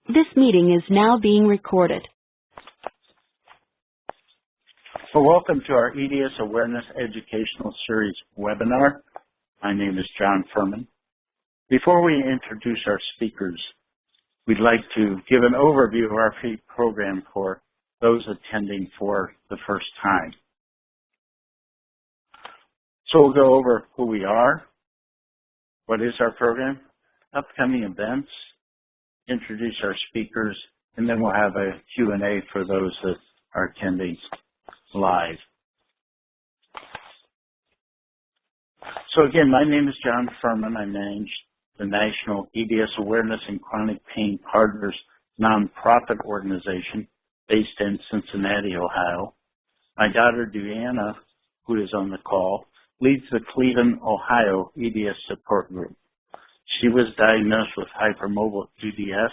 This meeting is now being recorded. So welcome to our EDS Awareness Educational Series webinar. My name is John Furman. Before we introduce our speakers, we'd like to give an overview of our free program for those attending for the first time. So we'll go over who we are, what is our program, upcoming events, introduce our speakers, and then we'll have a Q&A for those that are attending live. So again, my name is John Furman. I manage the National EDS Awareness and Chronic Pain Partners nonprofit organization based in Cincinnati, Ohio. My daughter, Deanna, who is on the call, leads the Cleveland, Ohio EDS support group. She was diagnosed with hypermobile EDS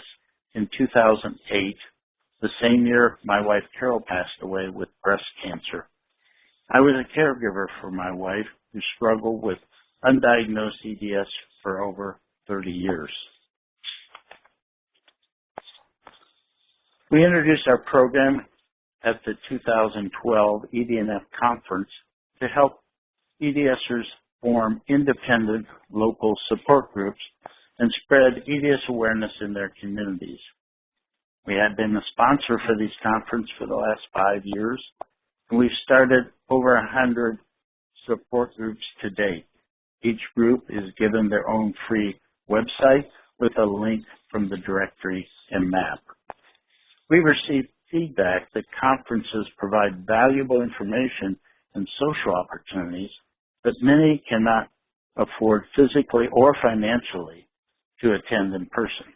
in 2008, the same year my wife Carol passed away with breast cancer. I was a caregiver for my wife who struggled with undiagnosed EDS for over 30 years. We introduced our program at the 2012 EDNF conference to help EDSers form independent local support groups and spread EDS awareness in their communities. We have been a sponsor for these conferences for the last 5 years, and we've started over 100 support groups to date. Each group is given their own free website with a link from the directory and map. We've received feedback that conferences provide valuable information and social opportunities that many cannot afford physically or financially to attend in person.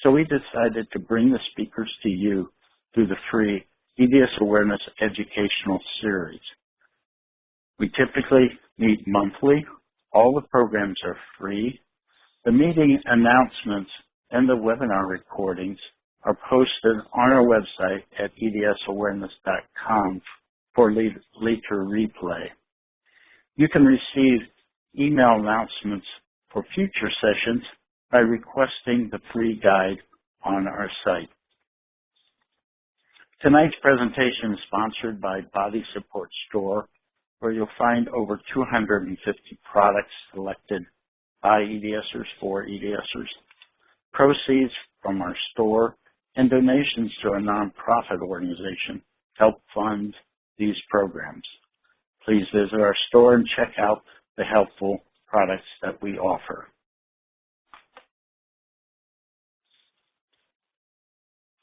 So we decided to bring the speakers to you through the free EDS Awareness Educational Series. We typically meet monthly. All the programs are free. The meeting announcements and the webinar recordings are posted on our website at edsawareness.com for later replay. You can receive email announcements for future sessions by requesting the free guide on our site. Tonight's presentation is sponsored by Body Support Store, where you'll find over 250 products selected by EDSers for EDSers. Proceeds from our store and donations to a nonprofit organization help fund these programs. Please visit our store and check out the helpful products that we offer.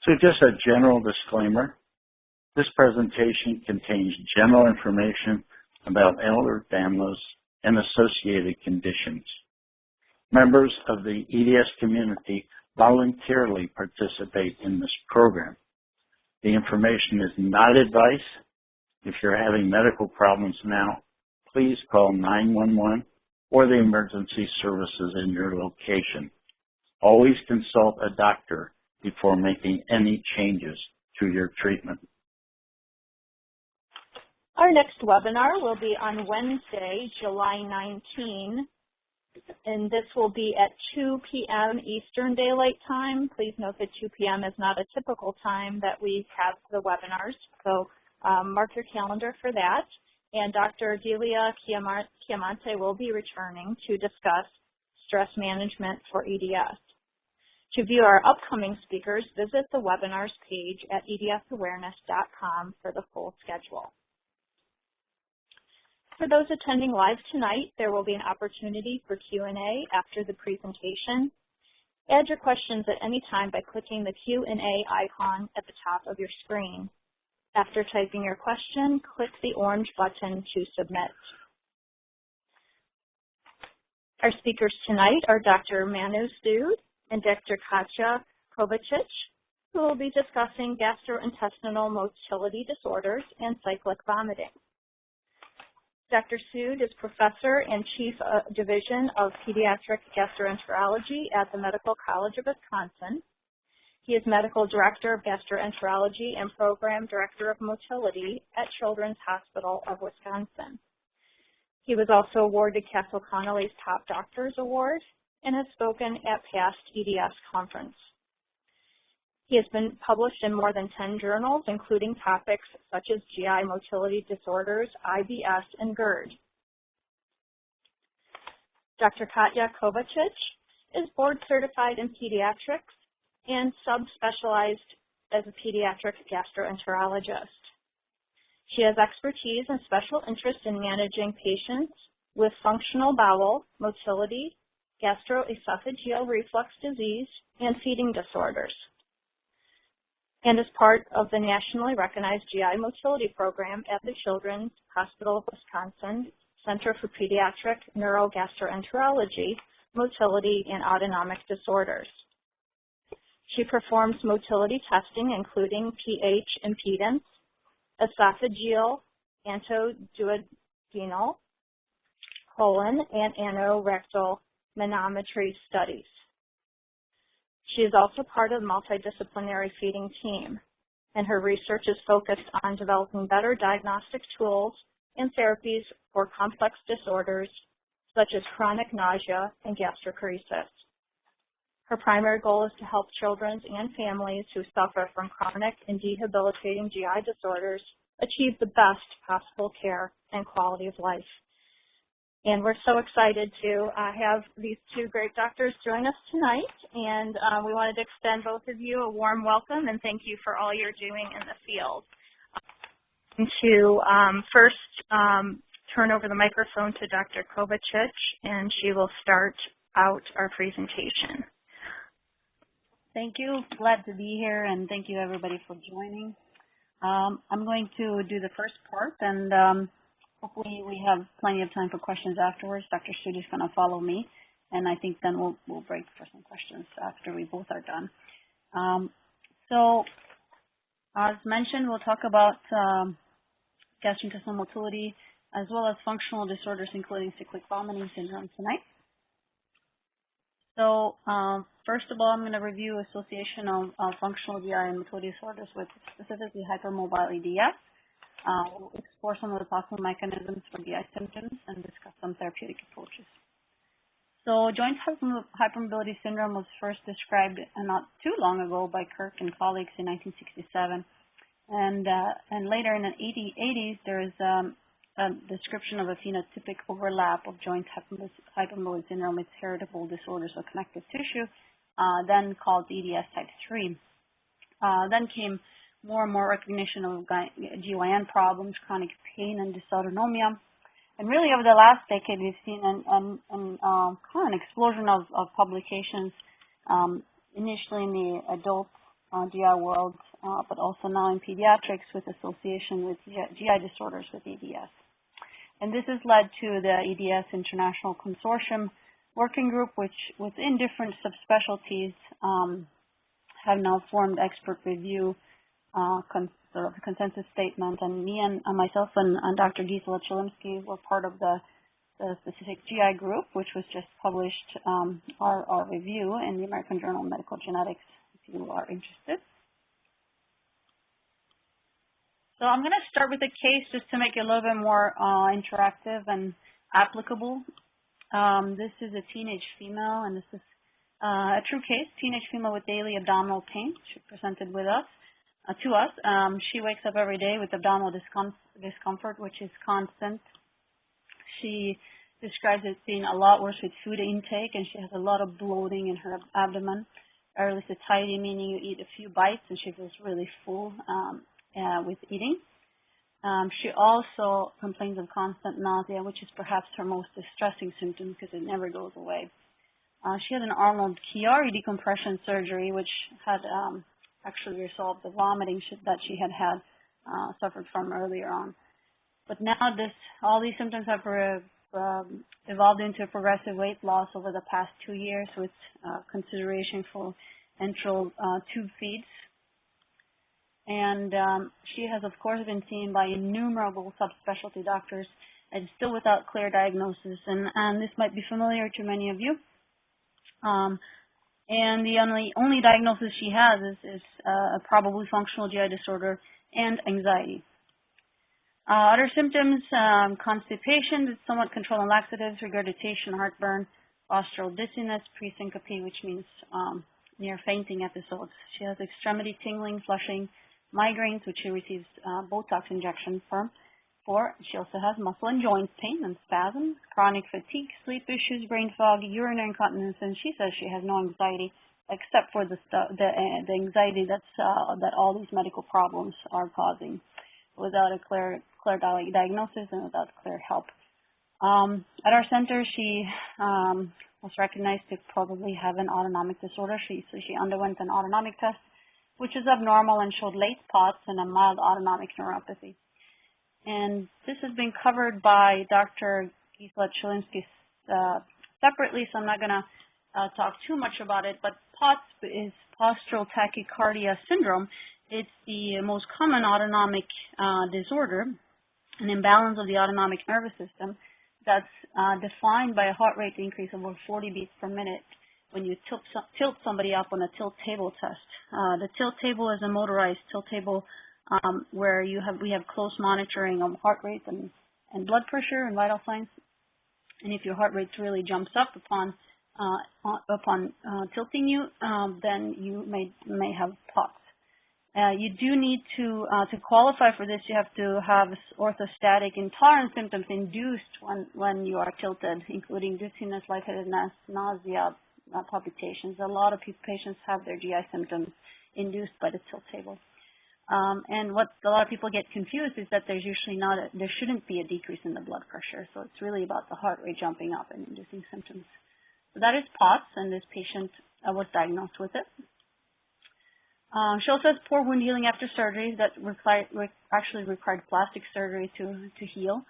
So just a general disclaimer, this presentation contains general information about Ehlers-Danlos and associated conditions. Members of the EDS community voluntarily participate in this program. The information is not advice. If you're having medical problems now, please call 911 or the emergency services in your location. Always consult a doctor before making any changes to your treatment. Our next webinar will be on Wednesday, July 19, and this will be at 2 p.m. Eastern Daylight Time. Please note that 2 p.m. is not a typical time that we have the webinars, so mark your calendar for that. And Dr. Delia Chiamante will be returning to discuss stress management for EDS. To view our upcoming speakers, visit the webinars page at edsawareness.com for the full schedule. For those attending live tonight, there will be an opportunity for Q&A after the presentation. Add your questions at any time by clicking the Q&A icon at the top of your screen. After typing your question, click the orange button to submit. Our speakers tonight are Dr. Manu Sood and Dr. Katja Kovacic, who will be discussing gastrointestinal motility disorders and cyclic vomiting. Dr. Sood is Professor and Chief Division of Pediatric Gastroenterology at the Medical College of Wisconsin. He is Medical Director of Gastroenterology and Program Director of Motility at Children's Hospital of Wisconsin. He was also awarded Castle Connolly's Top Doctors Award and has spoken at past EDS conference. He has been published in more than 10 journals, including topics such as GI motility disorders, IBS, and GERD. Dr. Katja Kovacic is board certified in pediatrics and subspecialized as a pediatric gastroenterologist. She has expertise and special interest in managing patients with functional bowel, motility, gastroesophageal reflux disease, and feeding disorders, and is part of the nationally recognized GI motility program at the Children's Hospital of Wisconsin Center for Pediatric Neurogastroenterology, Motility, and Autonomic Disorders. She performs motility testing, including pH impedance, esophageal, antoduodenal, colon, and anorectal manometry studies. She is also part of the multidisciplinary feeding team, and her research is focused on developing better diagnostic tools and therapies for complex disorders such as chronic nausea and gastroparesis. Her primary goal is to help children and families who suffer from chronic and debilitating GI disorders achieve the best possible care and quality of life. And we're so excited to have these two great doctors join us tonight, and we wanted to extend both of you a warm welcome and thank you for all you're doing in the field. To first turn over the microphone to Dr. Kovacic, and she will start out our presentation. Thank you. Glad to be here, and thank you everybody for joining. I'm going to do the first part, and hopefully we have plenty of time for questions afterwards. Dr. Sood is going to follow me, and I think then we'll break for some questions after we both are done. So, as mentioned, we'll talk about gastrointestinal motility as well as functional disorders, including cyclic vomiting syndrome tonight. So, first of all, I'm going to review association of functional GI and motility disorders with specifically hypermobile EDS. We'll explore some of the possible mechanisms for GI symptoms and discuss some therapeutic approaches. So, joint hypermobility syndrome was first described not too long ago by Kirk and colleagues in 1967. And later in the 80s, there is a description of a phenotypic overlap of joint hypermobility syndrome with heritable disorders of connective tissue, then called EDS type 3. Then came more and more recognition of GYN problems, chronic pain, and dysautonomia. And really over the last decade, we've seen kind of an explosion of publications, initially in the adult GI world, but also now in pediatrics with association with GI disorders with EDS. And this has led to the EDS International Consortium Working Group, which within different subspecialties have now formed expert review sort of consensus statement, and me and myself and Dr. Gisela Chilimsky were part of the specific GI group, which was just published our review in the American Journal of Medical Genetics, if you are interested. So I'm going to start with a case just to make it a little bit more interactive and applicable. This is a teenage female, and this is a true case, teenage female with daily abdominal pain. She presented with us. To us. She wakes up every day with abdominal discomfort, which is constant. She describes it being a lot worse with food intake, and she has a lot of bloating in her abdomen. Early satiety, meaning you eat a few bites and she feels really full with eating. She also complains of constant nausea, which is perhaps her most distressing symptom because it never goes away. She had an Arnold-Chiari decompression surgery, which had actually resolved the vomiting that she had suffered from earlier on. But now all these symptoms have evolved into progressive weight loss over the past 2 years with consideration for enteral tube feeds. And she has, of course, been seen by innumerable subspecialty doctors and still without clear diagnosis. And this might be familiar to many of you. And the only diagnosis she has is a probably functional GI disorder and anxiety. Other symptoms, constipation, somewhat controlled on laxatives, regurgitation, heartburn, postural dizziness, pre-syncope, which means near fainting episodes. She has extremity tingling, flushing, migraines, which she receives Botox injection for. She also has muscle and joint pain and spasms, chronic fatigue, sleep issues, brain fog, urinary incontinence, and she says she has no anxiety except for the anxiety that all these medical problems are causing, without a clear diagnosis and without clear help. At our center, she was recognized to probably have an autonomic disorder. So she underwent an autonomic test, which is abnormal and showed late POTS and a mild autonomic neuropathy. And this has been covered by Dr. Gisela Chilinsky separately, so I'm not going to talk too much about it, but POTS is postural tachycardia syndrome. It's the most common autonomic disorder, an imbalance of the autonomic nervous system that's defined by a heart rate increase of over 40 beats per minute when you tilt somebody up on a tilt table test. The tilt table is a motorized tilt table where we have close monitoring of heart rate and blood pressure and vital signs. And if your heart rate really jumps up upon tilting you, then you may have POTS. You do need to qualify for this. You have to have orthostatic intolerance symptoms induced when you are tilted, including dizziness, lightheadedness, nausea, palpitations. A lot of patients have their GI symptoms induced by the tilt table. And what a lot of people get confused is that there's usually there shouldn't be a decrease in the blood pressure. So it's really about the heart rate jumping up and inducing symptoms. So that is POTS, and this patient was diagnosed with it. She also has poor wound healing after surgery that actually required plastic surgery to heal.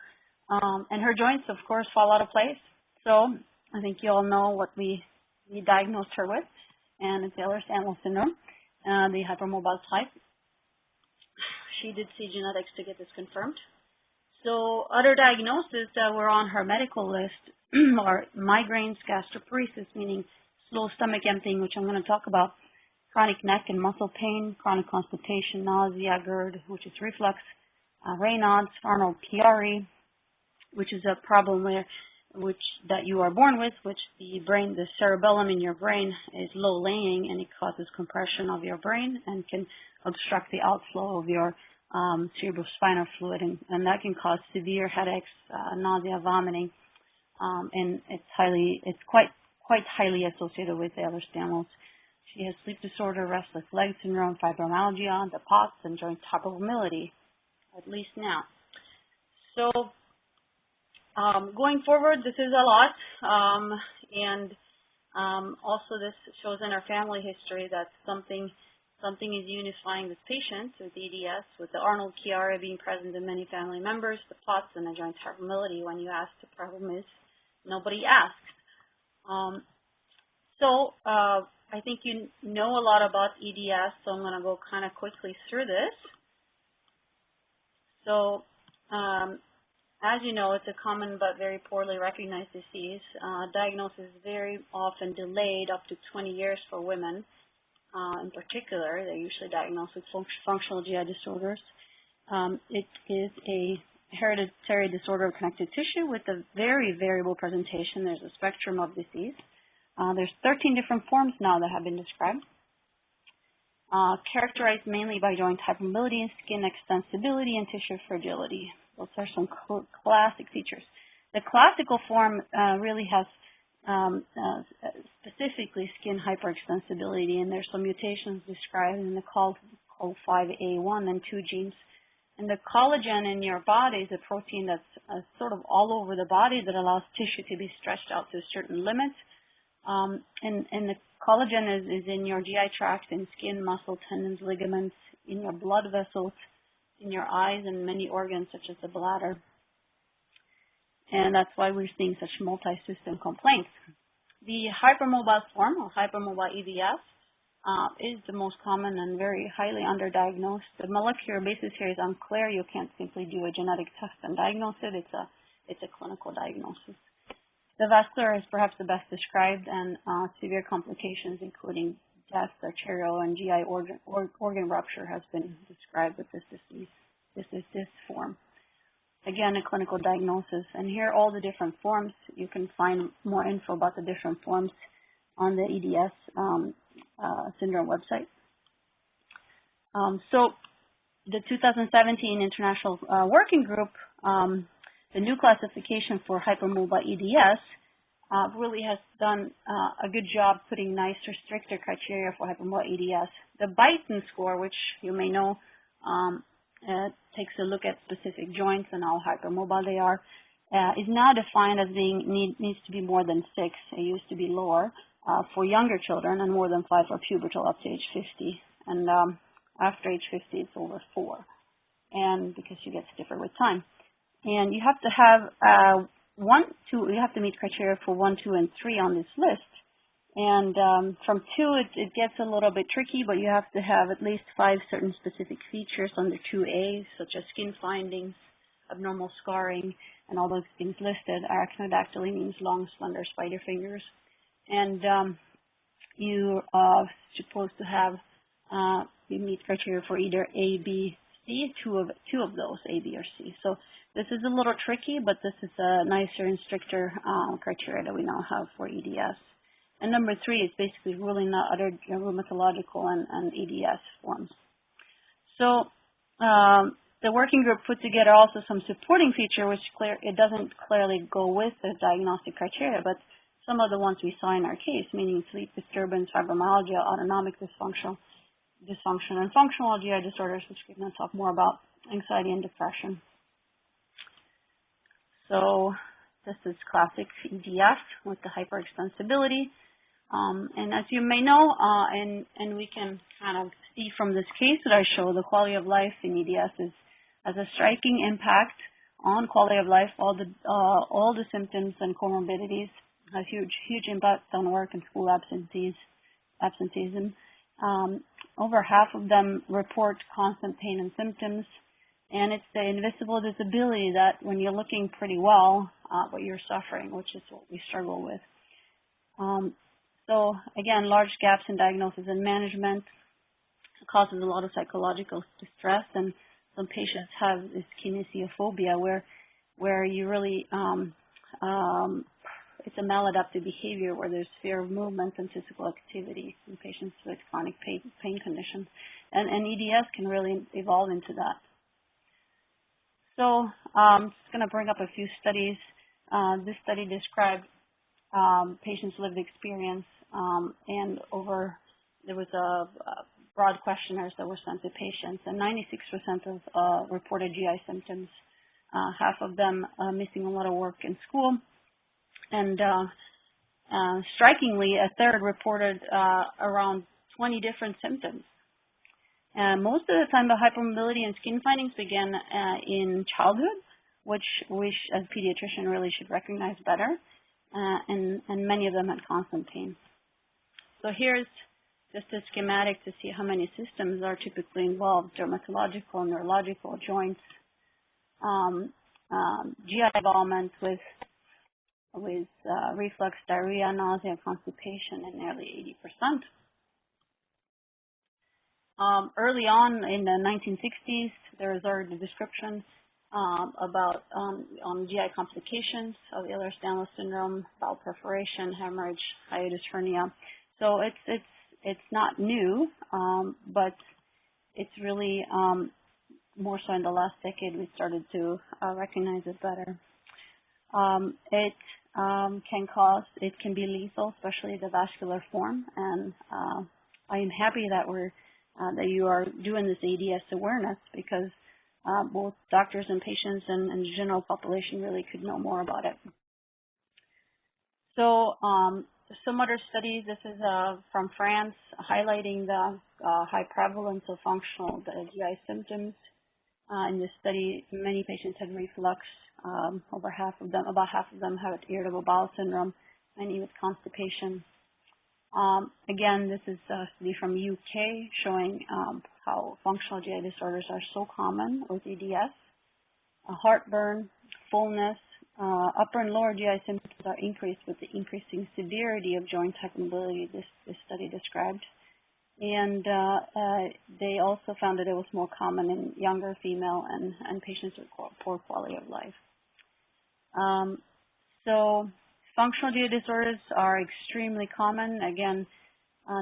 And her joints, of course, fall out of place. So I think you all know what we diagnosed her with, and it's Ehlers-Danlos syndrome, the hypermobile type. She did see genetics to get this confirmed. So other diagnoses that were on her medical list are migraines, gastroparesis, meaning slow stomach emptying, which I'm going to talk about, chronic neck and muscle pain, chronic constipation, nausea, GERD, which is reflux, Raynaud's, Arnold-Chiari, which is a problem that you are born with, which the cerebellum in your brain is low-laying, and it causes compression of your brain and can obstruct the outflow of your cerebrospinal fluid, and that can cause severe headaches, nausea, vomiting, and it's quite highly associated with Ehlers-Danlos. She has sleep disorder, restless leg syndrome, fibromyalgia, the POTS, and joint hypermobility, at least now. So going forward, this is a lot, and also this shows in our family history that something is unifying this patient with EDS, with the Arnold-Chiari being present in many family members, the POTS, and the joint hypermobility. When you ask, the problem is nobody asks. So I think you know a lot about EDS, so I'm going to go kind of quickly through this. So as you know, it's a common but very poorly recognized disease. Diagnosis is very often delayed up to 20 years for women. In particular, they're usually diagnosed with functional GI disorders. It is a hereditary disorder of connective tissue with a very variable presentation. There's a spectrum of disease. There's 13 different forms now that have been described, characterized mainly by joint hypermobility, skin extensibility, and tissue fragility. Those are some classic features. The classical form really has specifically skin hyperextensibility, and there's some mutations described in the COL5A1 and 2 genes. And the collagen in your body is a protein that's sort of all over the body that allows tissue to be stretched out to a certain limit. And the collagen is in your GI tract, in skin, muscle, tendons, ligaments, in your blood vessels, in your eyes, and many organs such as the bladder. And that's why we're seeing such multi-system complaints. The hypermobile form, or hypermobile EDS, is the most common and very highly underdiagnosed. The molecular basis here is unclear. You can't simply do a genetic test and diagnose it. It's a clinical diagnosis. The vascular is perhaps the best described, and severe complications, including death, arterial, and GI organ rupture, has been described with this disease. This is this form. Again, a clinical diagnosis. And here are all the different forms. You can find more info about the different forms on the EDS syndrome website. So the 2017 International Working Group, the new classification for hypermobile EDS, really has done a good job putting nicer, stricter criteria for hypermobile EDS. The Beighton score, which you may know, takes a look at specific joints and how hypermobile they are, is now defined as being needs to be more than 6. It used to be lower for younger children and more than 5 for pubertal up to age 50. And after age 50, it's over 4, and because you get stiffer with time. And you have to have you have to meet criteria for 1, 2, and 3 on this list. And from 2, it gets a little bit tricky, but you have to have at least 5 certain specific features under 2A, such as skin findings, abnormal scarring, and all those things listed. Arachnodactyly means long, slender spider fingers. And you are supposed to have, you meet criteria for either A, B, C, two of those, A, B, or C. So this is a little tricky, but this is a nicer and stricter criteria that we now have for EDS. And number 3 is basically ruling out other rheumatological and EDS forms. So the working group put together also some supporting feature, which it doesn't clearly go with the diagnostic criteria, but some of the ones we saw in our case, meaning sleep disturbance, fibromyalgia, autonomic dysfunction, and functional GI disorders, which we're going to talk more about, anxiety and depression. So this is classic EDS with the hyperextensibility. And as you may know, and we can kind of see from this case that I show, the quality of life in EDS has a striking impact on quality of life. All the symptoms and comorbidities have huge impact on work and school absenteeism. Over half of them report constant pain and symptoms, and it's the invisible disability that when you're looking pretty well, but you're suffering, which is what we struggle with. So again, large gaps in diagnosis and management causes a lot of psychological distress, and some patients have this kinesiophobia where you really it's a maladaptive behavior where there's fear of movement and physical activity in patients with chronic pain conditions, and EDS can really evolve into that. So I'm just going to bring up a few studies. This study described patients' lived experience, and there was a broad questionnaires that were sent to patients, and 96% of reported GI symptoms, half of them missing a lot of work in school, and strikingly, a third reported around 20 different symptoms. Most of the time, the hypermobility and skin findings began in childhood, which we, as a pediatrician, really should recognize better, and many of them had constant pain. So here's just a schematic to see how many systems are typically involved: dermatological, neurological, joints, GI involvement with reflux, diarrhea, nausea, constipation, and nearly 80%. Early on in the 1960s, there was already a description about on GI complications of Ehlers-Danlos syndrome, bowel perforation, hemorrhage, hiatus hernia. So it's not new, but it's really more so in the last decade we started to recognize it better. It can be lethal, especially the vascular form, and I am happy that that you are doing this EDS awareness, because both doctors and patients and the general population really could know more about it. So some other studies, this is from France, highlighting the high prevalence of functional GI symptoms. In this study, many patients had reflux. About half of them had irritable bowel syndrome, many with constipation. Again, this is a study from UK showing how functional GI disorders are so common with EDS. Heartburn, fullness, upper and lower GI symptoms are increased with the increasing severity of joint hypermobility, this study described. And they also found that it was more common in younger female and patients with poor quality of life. So Functional GI disorders are extremely common. Again,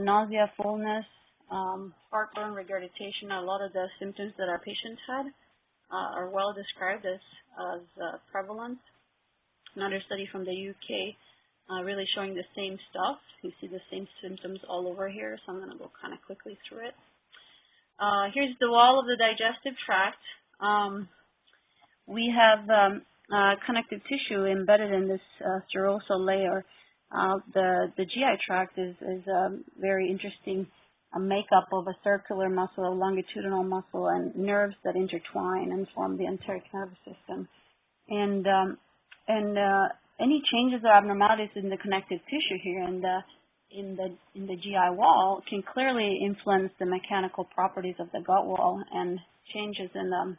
nausea, fullness, heartburn, regurgitation, a lot of the symptoms that our patients had are well described as prevalent. Another study from the UK really showing the same stuff. You see the same symptoms all over here, so I'm going to go kind of quickly through it. Here's the wall of the digestive tract. We have connective tissue embedded in this serosal layer. The GI tract is a very interesting makeup of a circular muscle, a longitudinal muscle, and nerves that intertwine and form the enteric nervous system. And any changes or abnormalities in the connective tissue here in the GI wall can clearly influence the mechanical properties of the gut wall, and changes in the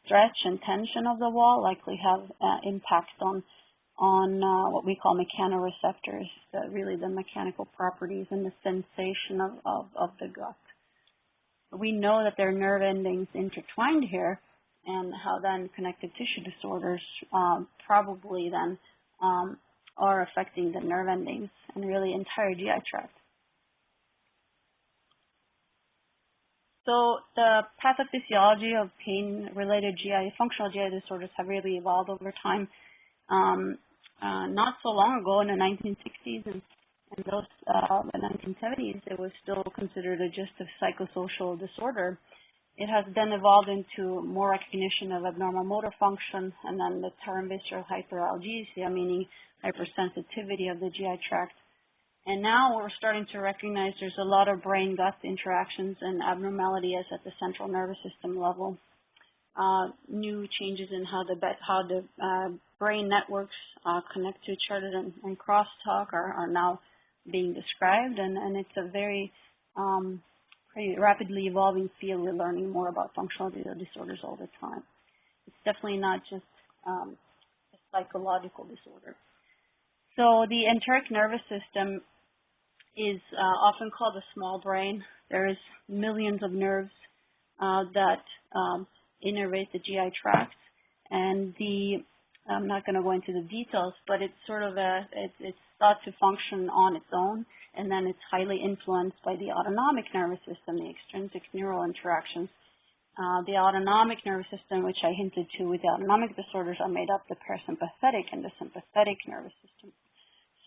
stretch and tension of the wall likely have impact on what we call mechanoreceptors, really the mechanical properties and the sensation of the gut. We know that there are nerve endings intertwined here, and how then connective tissue disorders probably then are affecting the nerve endings and really entire GI tract. So the pathophysiology of pain-related functional GI disorders have really evolved over time. Not so long ago, in the 1960s and the 1970s, it was still considered a just a psychosocial disorder. It has then evolved into more recognition of abnormal motor function, and then the term visceral hyperalgesia, meaning hypersensitivity of the GI tract. And now we're starting to recognize there's a lot of brain-gut interactions and abnormalities at the central nervous system level. New changes in how the brain networks connect to each other and crosstalk are now being described, and it's a very pretty rapidly evolving field. We're learning more about functional disorders all the time. It's definitely not just a psychological disorder. So the enteric nervous system is often called the small brain. There's millions of nerves that innervate the GI tract, and I'm not going to go into the details, but it's sort of it's thought to function on its own, and then it's highly influenced by the autonomic nervous system, the extrinsic neural interactions. The autonomic nervous system, which I hinted to with the autonomic disorders, are made up of the parasympathetic and the sympathetic nervous system.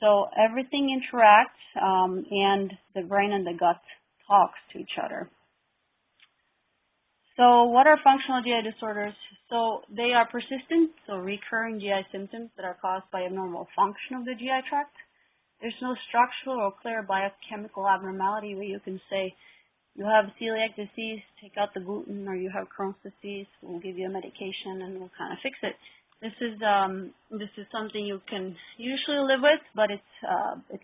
So everything interacts, and the brain and the gut talks to each other. So what are functional GI disorders? So they are persistent, so recurring GI symptoms that are caused by abnormal function of the GI tract. There's no structural or clear biochemical abnormality where you can say, you have celiac disease, take out the gluten, or you have Crohn's disease, we'll give you a medication and we'll kind of fix it. This is something you can usually live with, but it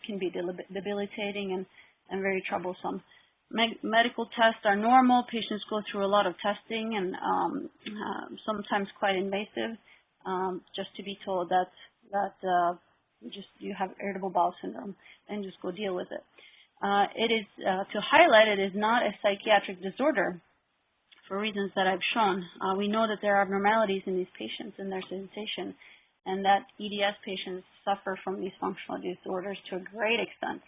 can be debilitating and very troublesome. Medical tests are normal. Patients go through a lot of testing and sometimes quite invasive, just to be told that you have irritable bowel syndrome and just go deal with it. It is to highlight, it is not a psychiatric disorder for reasons that I've shown. We know that there are abnormalities in these patients in their sensation, and that EDS patients suffer from these functional disorders to a great extent.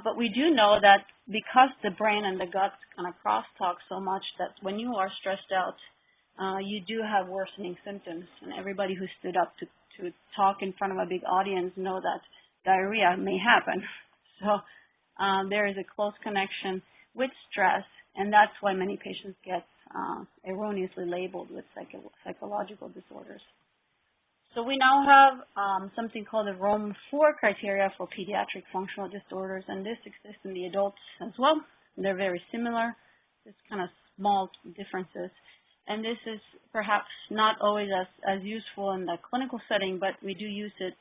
But we do know that because the brain and the gut kind of crosstalk so much, that when you are stressed out, you do have worsening symptoms. And everybody who stood up to talk in front of a big audience know that diarrhea may happen. So there is a close connection with stress, and that's why many patients get erroneously labeled with psychological disorders. So we now have something called the Rome-4 criteria for pediatric functional disorders, and this exists in the adults as well. They're very similar. There's kind of small differences. And this is perhaps not always as useful in the clinical setting, but we do use it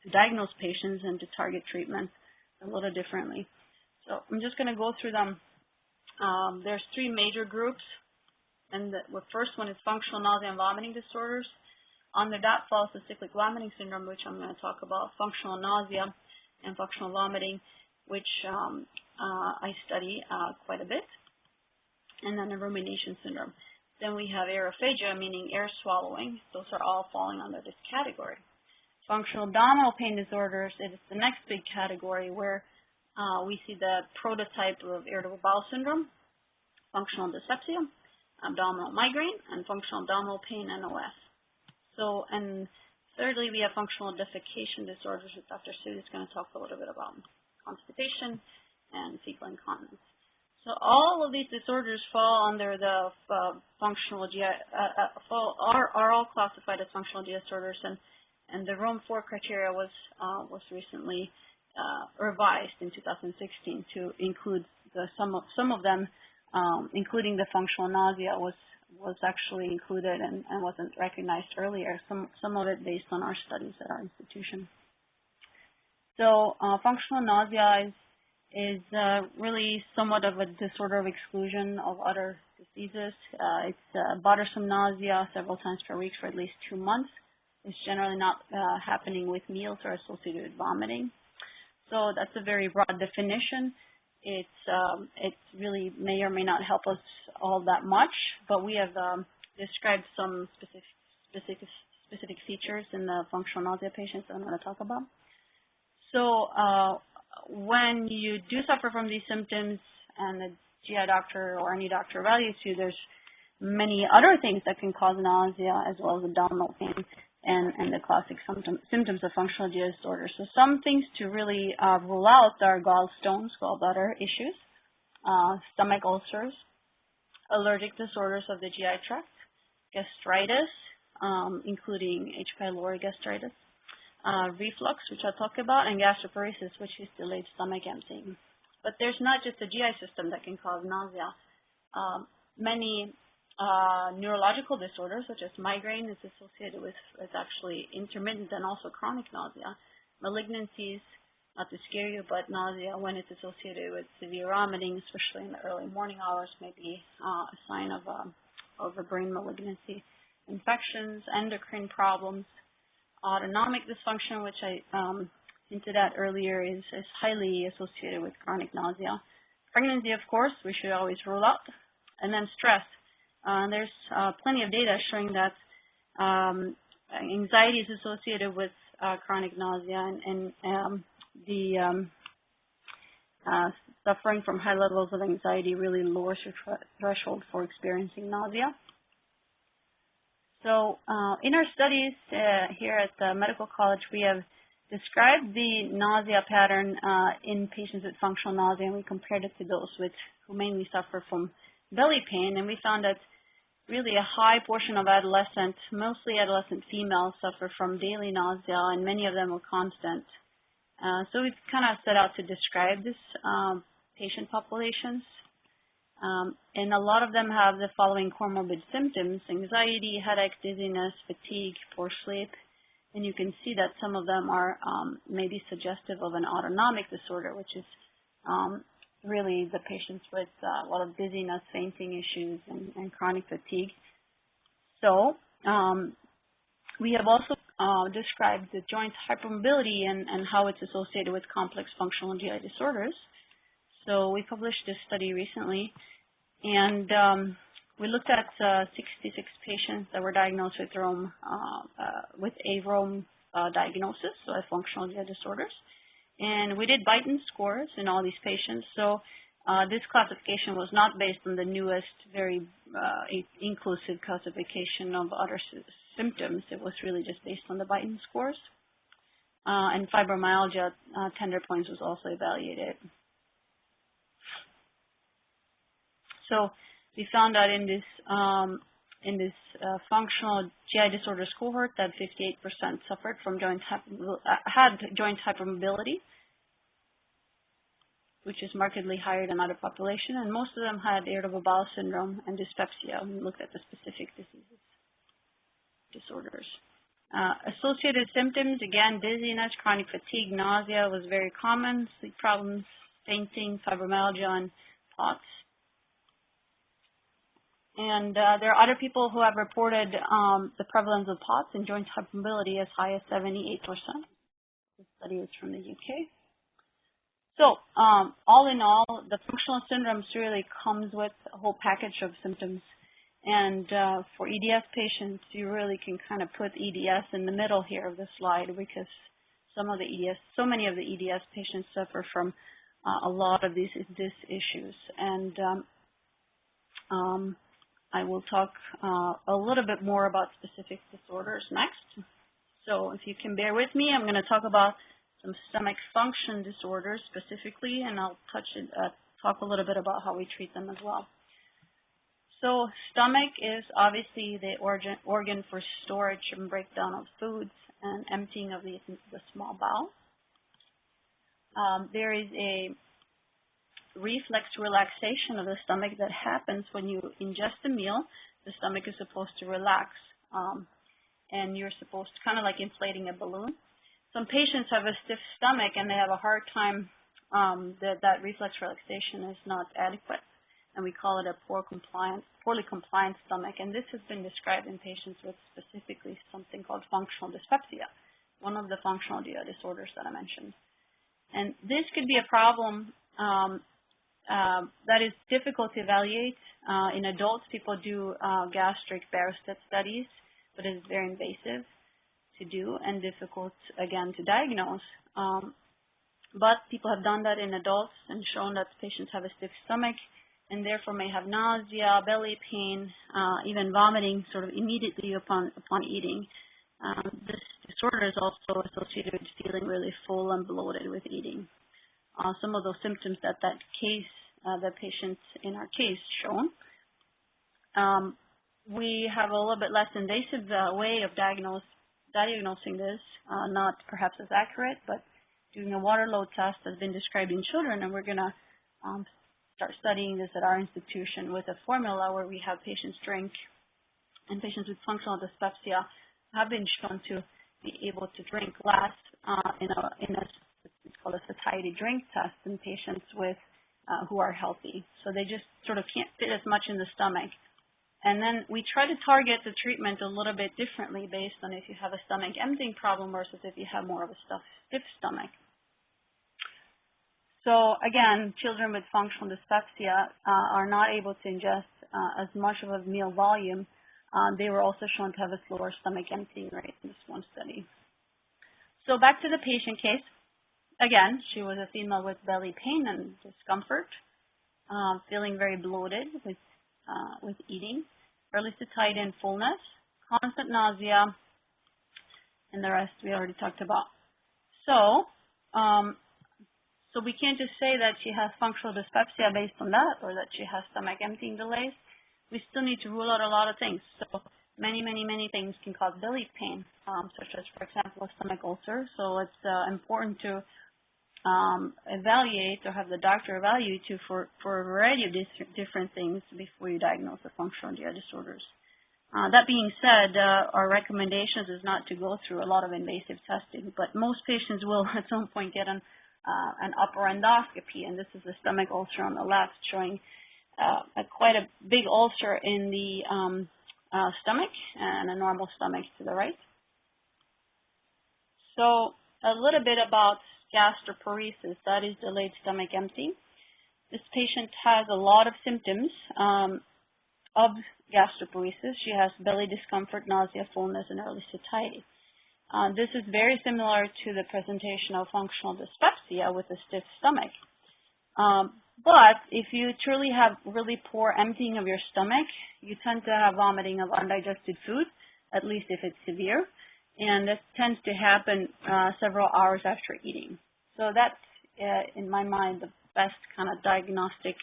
to diagnose patients and to target treatment a little differently. So I'm just going to go through them. There's three major groups, and the first one is functional nausea and vomiting disorders. Under that falls the cyclic vomiting syndrome, which I'm going to talk about, functional nausea and functional vomiting, which I study quite a bit, and then the rumination syndrome. Then we have aerophagia, meaning air swallowing. Those are all falling under this category. Functional abdominal pain disorders, it is the next big category where we see the prototype of irritable bowel syndrome, functional dyspepsia, abdominal migraine, and functional abdominal pain, NOS. So, and thirdly, we have functional defecation disorders, which Dr. Sood is going to talk a little bit about constipation and fecal incontinence. So all of these disorders fall under the functional GI, are all classified as functional GI disorders, and the Rome 4 criteria was recently revised in 2016 to include some of them, including the functional nausea was actually included and wasn't recognized earlier. Some of it based on our studies at our institution. So functional nausea is really somewhat of a disorder of exclusion of other diseases. It's bothersome nausea several times per week for at least 2 months. It's generally not happening with meals or associated with vomiting. So that's a very broad definition. It really may or may not help us all that much, but we have described some specific features in the functional nausea patients that I'm going to talk about. So when you do suffer from these symptoms and the GI doctor or any doctor evaluates you, there's many other things that can cause nausea as well as abdominal pain and the classic symptoms of functional GI disorders. So some things to really rule out are gallstones, gallbladder issues, stomach ulcers, allergic disorders of the GI tract, gastritis, including H. pylori gastritis, reflux, which I'll talk about, and gastroparesis, which is delayed stomach emptying. But there's not just the GI system that can cause nausea. Many neurological disorders, such as migraine, is associated with actually intermittent and also chronic nausea. Malignancies, not to scare you, but nausea, when it's associated with severe vomiting, especially in the early morning hours, may be a sign of a brain malignancy. Infections, endocrine problems, autonomic dysfunction, which I hinted at earlier, is highly associated with chronic nausea. Pregnancy, of course, we should always rule out. And then stress. There's plenty of data showing that anxiety is associated with chronic nausea, and suffering from high levels of anxiety really lowers your threshold for experiencing nausea. So in our studies here at the Medical College, we have described the nausea pattern in patients with functional nausea, and we compared it to those who mainly suffer from belly pain, and we found that really a high portion of adolescents, mostly adolescent females, suffer from daily nausea, and many of them were constant. So we've kind of set out to describe this patient populations. And a lot of them have the following comorbid symptoms: anxiety, headache, dizziness, fatigue, poor sleep. And you can see that some of them are maybe suggestive of an autonomic disorder, which is really the patients with a lot of dizziness, fainting issues, and chronic fatigue. So we have also described the joint hypermobility and how it's associated with complex functional GI disorders. So we published this study recently, and we looked at 66 patients that were diagnosed with Rome, with a Rome diagnosis, so a functional GI disorders. And we did Beighton scores in all these patients. So this classification was not based on the newest, very inclusive classification of other symptoms. It was really just based on the Beighton scores. And fibromyalgia, tender points, was also evaluated. So we found out in this functional GI disorders cohort that 58% suffered from had joint hypermobility, which is markedly higher than other population, and most of them had irritable bowel syndrome and dyspepsia. We looked at the specific disorders. Associated symptoms, again, dizziness, chronic fatigue, nausea was very common, sleep problems, fainting, fibromyalgia, and POTS. And there are other people who have reported the prevalence of POTS and joint hypermobility as high as 78%. This study is from the UK. So all in all, the functional syndromes really comes with a whole package of symptoms. And for EDS patients, you really can kind of put EDS in the middle here of the slide because so many of the EDS patients suffer from a lot of these issues. And I will talk a little bit more about specific disorders next. So if you can bear with me, I'm going to talk about some stomach function disorders specifically, and I'll talk a little bit about how we treat them as well. So stomach is obviously the organ for storage and breakdown of foods and emptying of the small bowel. There is a reflex relaxation of the stomach that happens when you ingest a meal. The stomach is supposed to relax, and you're supposed to kind of like inflating a balloon. Some patients have a stiff stomach and they have a hard time, that reflex relaxation is not adequate. And we call it a poorly compliant stomach. And this has been described in patients with specifically something called functional dyspepsia, one of the functional disorders that I mentioned. And this could be a problem that is difficult to evaluate. In adults, people do gastric barostat studies, but it is very invasive to do and difficult, again, to diagnose. But people have done that in adults and shown that patients have a stiff stomach and therefore may have nausea, belly pain, even vomiting sort of immediately upon eating. This disorder is also associated with feeling really full and bloated with eating. Some of those symptoms that the patients in our case shown. We have a little bit less invasive way of diagnosing this, not perhaps as accurate, but doing a water load test has been described in children, and we're going to start studying this at our institution with a formula where we have patients drink, and patients with functional dyspepsia have been shown to be able to drink less it's called a satiety drink test in patients with who are healthy. So they just sort of can't fit as much in the stomach. And then we try to target the treatment a little bit differently based on if you have a stomach emptying problem versus if you have more of a stiff stomach. So again, children with functional dyspepsia are not able to ingest as much of a meal volume. They were also shown to have a slower stomach emptying rate in this one study. So back to the patient case. Again, she was a female with belly pain and discomfort, feeling very bloated with eating, early satiety and fullness, constant nausea, and the rest we already talked about. So we can't just say that she has functional dyspepsia based on that or that she has stomach emptying delays. We still need to rule out a lot of things. So many things can cause belly pain, such as, for example, a stomach ulcer. So it's important to evaluate or have the doctor evaluate you for a variety of different things before you diagnose the functional GI disorders. That being said, our recommendations is not to go through a lot of invasive testing, but most patients will at some point get an upper endoscopy, and this is a stomach ulcer on the left showing quite a big ulcer in the stomach and a normal stomach to the right. So a little bit about gastroparesis, that is delayed stomach emptying. This patient has a lot of symptoms of gastroparesis. She has belly discomfort, nausea, fullness, and early satiety. This is very similar to the presentation of functional dyspepsia with a stiff stomach. But if you truly have really poor emptying of your stomach, you tend to have vomiting of undigested food, at least if it's severe. And this tends to happen several hours after eating. So that's, in my mind, the best kind of diagnostic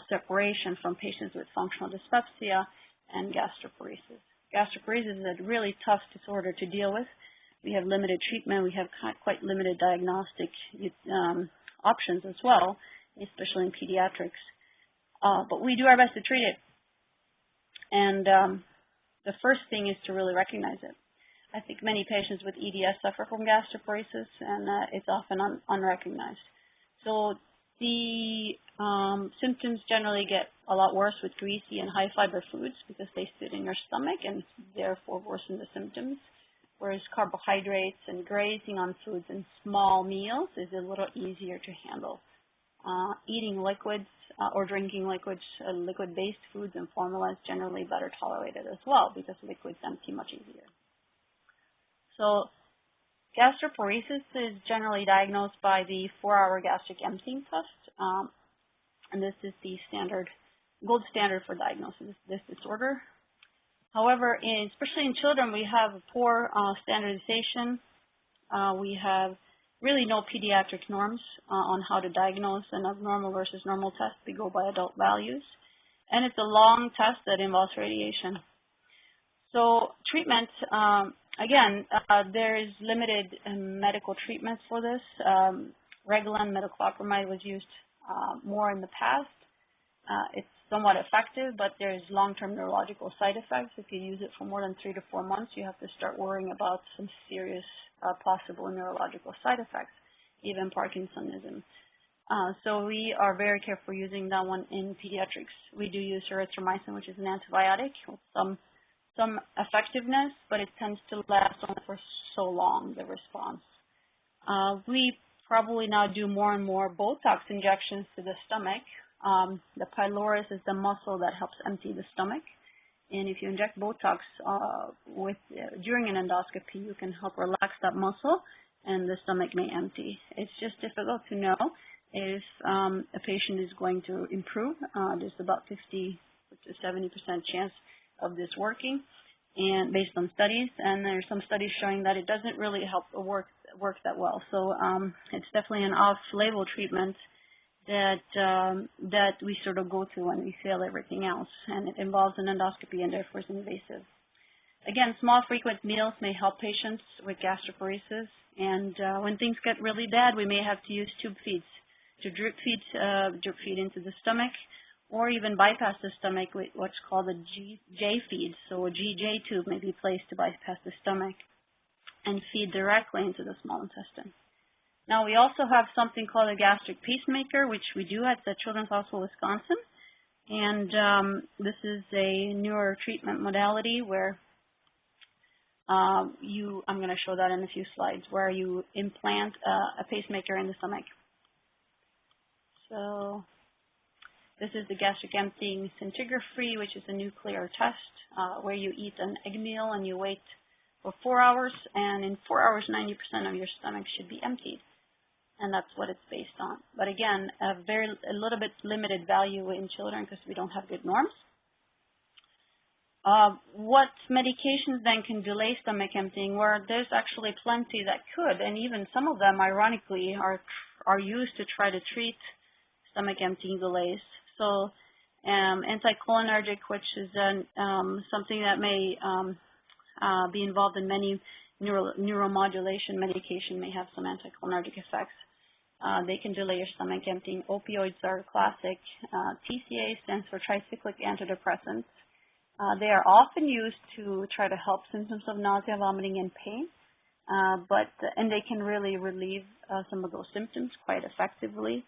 separation from patients with functional dyspepsia and gastroparesis. Gastroparesis is a really tough disorder to deal with. We have limited treatment. We have quite limited diagnostic options as well, especially in pediatrics. But we do our best to treat it. And the first thing is to really recognize it. I think many patients with EDS suffer from gastroparesis, and it's often unrecognized. So the symptoms generally get a lot worse with greasy and high-fiber foods because they sit in your stomach and therefore worsen the symptoms, whereas carbohydrates and grazing on foods in small meals is a little easier to handle. Eating liquids or drinking liquids, liquid-based foods and formula is generally better tolerated as well because liquids empty much easier. So gastroparesis is generally diagnosed by the 4-hour gastric emptying test, and this is the gold standard for diagnosis of this disorder. However, especially in children, we have a poor standardization. We have really no pediatric norms on how to diagnose an abnormal versus normal test. We go by adult values. And it's a long test that involves radiation. So treatment, again, there is limited medical treatments for this. Reglan metoclopramide was used more in the past. It's somewhat effective, but there's long-term neurological side effects. If you use it for more than 3 to 4 months, you have to start worrying about some serious possible neurological side effects, even Parkinsonism. So we are very careful using that one in pediatrics. We do use erythromycin, which is an antibiotic with some effectiveness, but it tends to last only for so long, the response. We probably now do more and more Botox injections to the stomach. The pylorus is the muscle that helps empty the stomach. And if you inject Botox during an endoscopy, you can help relax that muscle and the stomach may empty. It's just difficult to know if a patient is going to improve. There's about 50 to 70% chance of this working, and based on studies. And there's some studies showing that it doesn't really help work that well. So it's definitely an off-label treatment that we sort of go to when we fail everything else, and it involves an endoscopy and therefore is invasive. Again, small frequent meals may help patients with gastroparesis, and when things get really bad, we may have to use tube feeds to drip feed into the stomach, or even bypass the stomach with what's called a J feed. So a GJ tube may be placed to bypass the stomach and feed directly into the small intestine. Now, we also have something called a gastric pacemaker, which we do at the Children's Hospital, Wisconsin. And this is a newer treatment modality where I'm going to show that in a few slides, where you implant a pacemaker in the stomach. So this is the gastric emptying scintigraphy, which is a nuclear test where you eat an egg meal and you wait for 4 hours, and in 4 hours, 90% of your stomach should be emptied. And that's what it's based on. But again, a little bit limited value in children because we don't have good norms. What medications then can delay stomach emptying? Well, there's actually plenty that could, and even some of them, ironically, are used to try to treat stomach emptying delays. So anticholinergic, which is something that may be involved in many neuromodulation medication, may have some anticholinergic effects. They can delay your stomach emptying. Opioids are classic. TCA stands for tricyclic antidepressants. They are often used to try to help symptoms of nausea, vomiting, and pain, and they can really relieve some of those symptoms quite effectively,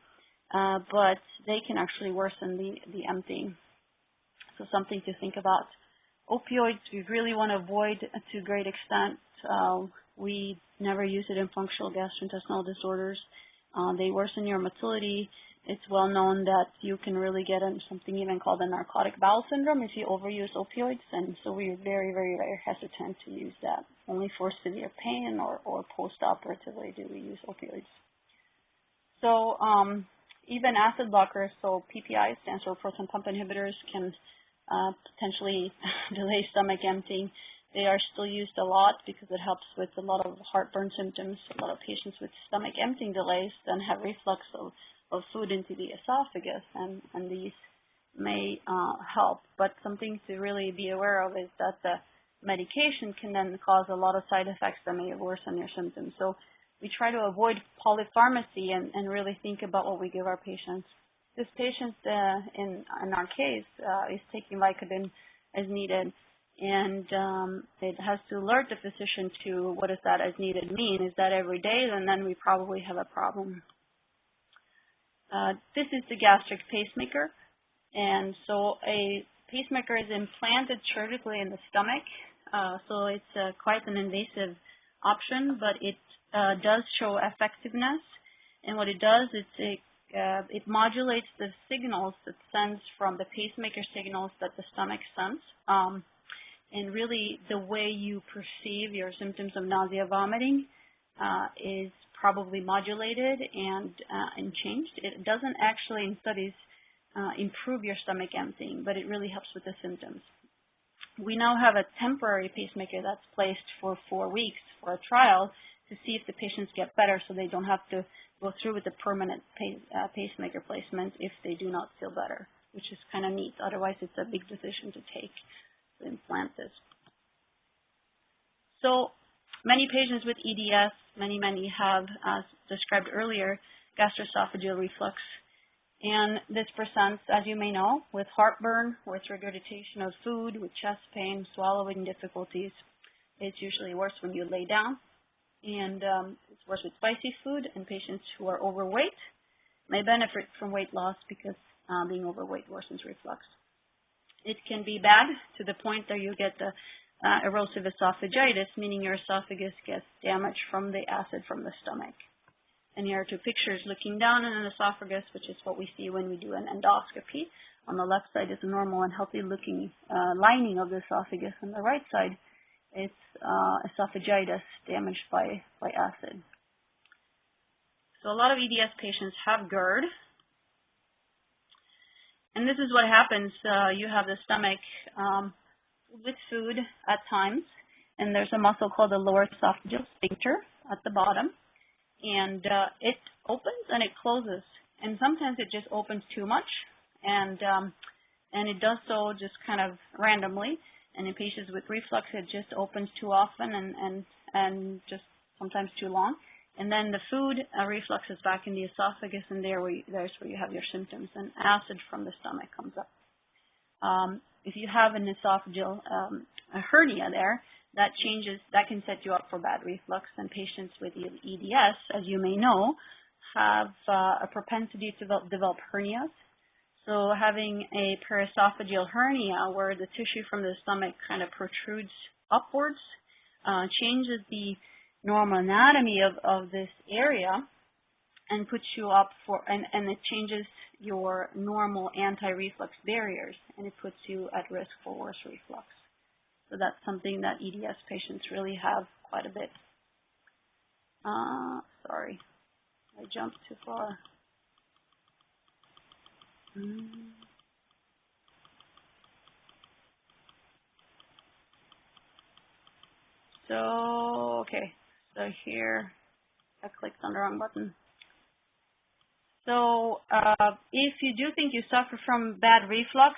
but they can actually worsen the emptying. So something to think about. Opioids, we really want to avoid to a great extent. We never use it in functional gastrointestinal disorders. They worsen your motility. It's well known that you can really get something even called a narcotic bowel syndrome if you overuse opioids, and so we're very, very, very hesitant to use that. Only for severe pain or post-operatively do we use opioids. So even acid blockers, so PPI stands for proton pump inhibitors, can potentially delay stomach emptying. They are still used a lot because it helps with a lot of heartburn symptoms. A lot of patients with stomach emptying delays then have reflux of food into the esophagus, and these may help. But something to really be aware of is that the medication can then cause a lot of side effects that may worsen your symptoms. So we try to avoid polypharmacy and really think about what we give our patients. This patient, in our case, is taking Vicodin as needed. And it has to alert the physician to what does that as needed mean. Is that every day? And then we probably have a problem. This is the gastric pacemaker. And so a pacemaker is implanted surgically in the stomach. So it's quite an invasive option, but it does show effectiveness. And what it does is it modulates the signals that sends from the pacemaker signals that the stomach sends. And really, the way you perceive your symptoms of nausea, vomiting is probably modulated and changed. It doesn't actually, in studies, improve your stomach emptying, but it really helps with the symptoms. We now have a temporary pacemaker that's placed for 4 weeks for a trial to see if the patients get better so they don't have to go through with the permanent pacemaker placement if they do not feel better, which is kind of neat. Otherwise, it's a big decision to take to implant this. So many patients with EDS, many have, as described earlier, gastroesophageal reflux. And this presents, as you may know, with heartburn, with regurgitation of food, with chest pain, swallowing difficulties. It's usually worse when you lay down. And it's worse with spicy food, and patients who are overweight may benefit from weight loss because being overweight worsens reflux. It can be bad to the point that you get the erosive esophagitis, meaning your esophagus gets damaged from the acid from the stomach. And here are 2 pictures looking down on an esophagus, which is what we see when we do an endoscopy. On the left side is a normal and healthy-looking lining of the esophagus. On the right side, it's esophagitis damaged by acid. So a lot of EDS patients have GERD. And this is what happens. You have the stomach with food at times, and there's a muscle called the lower esophageal sphincter at the bottom. And it opens and it closes, and sometimes it just opens too much, and it does so just kind of randomly. And in patients with reflux, it just opens too often and just sometimes too long. And then the food reflux is back in the esophagus, and there's where you have your symptoms, and acid from the stomach comes up. If you have an esophageal a hernia there, that can set you up for bad reflux. And patients with EDS, as you may know, have a propensity to develop hernias. So having a periesophageal hernia where the tissue from the stomach kind of protrudes upwards changes the normal anatomy of this area and puts you up for, and it changes your normal anti-reflux barriers, and it puts you at risk for worse reflux. So that's something that EDS patients really have quite a bit. Sorry, I jumped too far. So here, I clicked on the wrong button. So if you do think you suffer from bad reflux,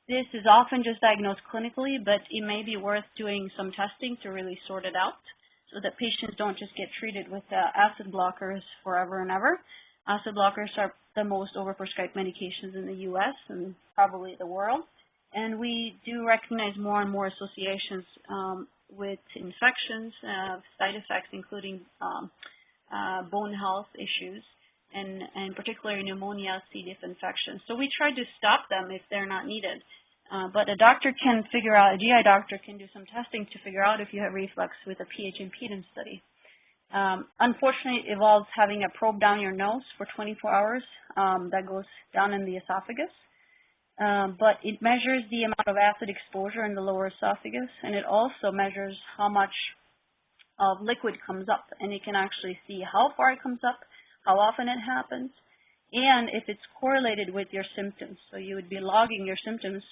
this is often just diagnosed clinically, but it may be worth doing some testing to really sort it out so that patients don't just get treated with acid blockers forever and ever. Acid blockers are the most overprescribed medications in the U.S. and probably the world. And we do recognize more and more associations with infections, side effects, including bone health issues, and particularly pneumonia, C. diff infections. So we try to stop them if they're not needed. But a doctor can figure out, a GI doctor can do some testing to figure out if you have reflux with a pH impedance study. Unfortunately, it involves having a probe down your nose for 24 hours that goes down in the esophagus. But it measures the amount of acid exposure in the lower esophagus, and it also measures how much of liquid comes up, and it can actually see how far it comes up, how often it happens, and if it's correlated with your symptoms. So you would be logging your symptoms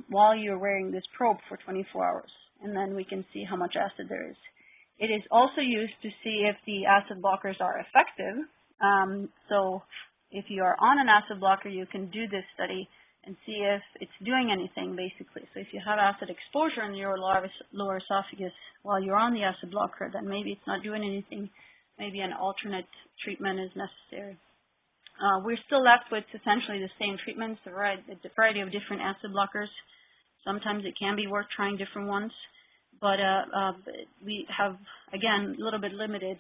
while you're wearing this probe for 24 hours, and then we can see how much acid there is. It is also used to see if the acid blockers are effective. So if you are on an acid blocker, you can do this study and see if it's doing anything, basically. So if you have acid exposure in your lower esophagus while you're on the acid blocker, then maybe it's not doing anything. Maybe an alternate treatment is necessary. We're still left with essentially the same treatments, the variety of different acid blockers. Sometimes it can be worth trying different ones, but we have, again, a little bit limited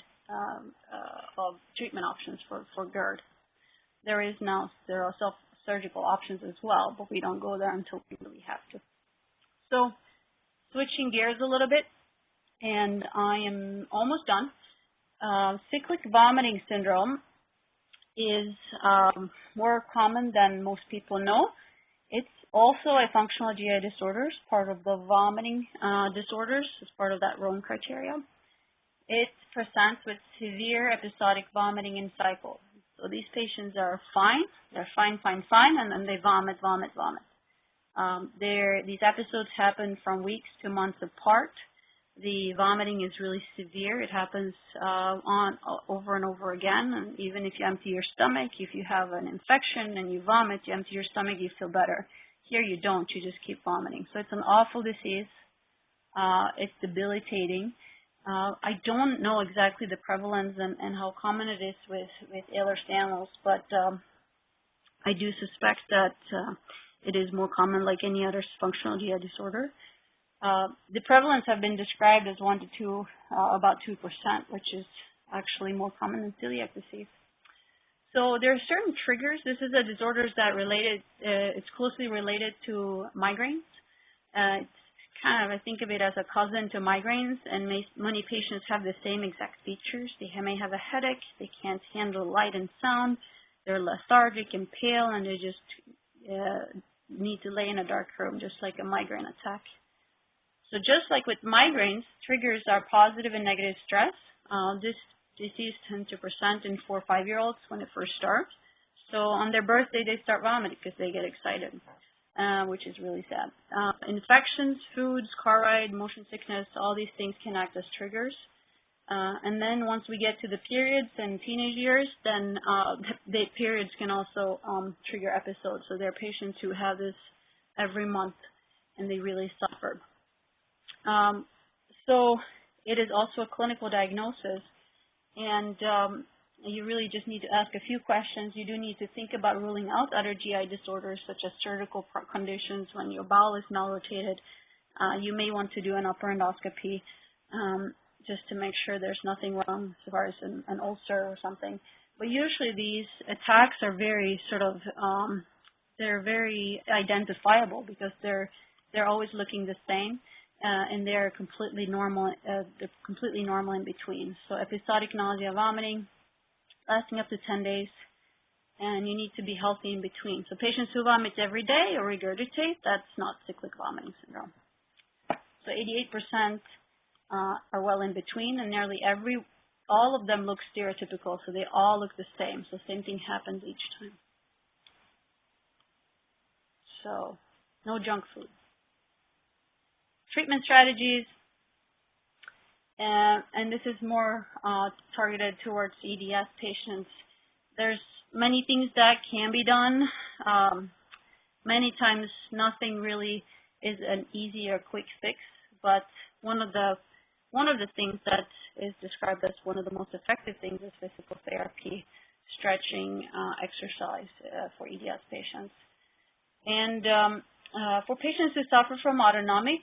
of treatment options for GERD. There are self-surgical options as well, but we don't go there until we really have to. So switching gears a little bit, and I am almost done. Cyclic vomiting syndrome is more common than most people know. It's also a functional GI disorder, part of the vomiting disorders, as part of that Rome criteria. It presents with severe episodic vomiting in cycles. So these patients are fine, they're fine, and then they vomit. These episodes happen from weeks to months apart. The vomiting is really severe. It happens over and over again. And even if you empty your stomach, if you have an infection and you vomit, you empty your stomach, you feel better. Here you don't. You just keep vomiting. So it's an awful disease. It's debilitating. I don't know exactly the prevalence and how common it is with Ehlers-Danlos, but I do suspect that it is more common like any other functional GI disorder. The prevalence have been described as 1 to about 2%, which is actually more common than celiac disease. So there are certain triggers. This is a disorder that it's closely related to migraines. It's kind of, I think of it as a cousin to migraines, and many patients have the same exact features. They may have a headache, they can't handle light and sound, they're lethargic and pale, and they just need to lay in a dark room, just like a migraine attack. So just like with migraines, triggers are positive and negative stress. This disease tends to present in 4 or 5-year-olds when it first starts. So on their birthday, they start vomiting because they get excited, which is really sad. Infections, foods, car ride, motion sickness, all these things can act as triggers. And then once we get to the periods and teenage years, then the periods can also trigger episodes. So there are patients who have this every month, and they really suffer. So it is also a clinical diagnosis, and you really just need to ask a few questions. You do need to think about ruling out other GI disorders, such as surgical conditions when your bowel is malrotated. You may want to do an upper endoscopy just to make sure there's nothing wrong as far as an ulcer or something. But usually these attacks are very they're very identifiable because they're always looking the same. And they're completely normal in between. So episodic nausea, vomiting, lasting up to 10 days, and you need to be healthy in between. So patients who vomit every day or regurgitate, that's not cyclic vomiting syndrome. So 88% are well in between, and nearly all of them look stereotypical, so they all look the same. So same thing happens each time. So no junk food. Treatment strategies, and this is more targeted towards EDS patients. There's many things that can be done. Many times nothing really is an easy or quick fix, but one of the things that is described as one of the most effective things is physical therapy, stretching, exercise for EDS patients. And for patients who suffer from autonomic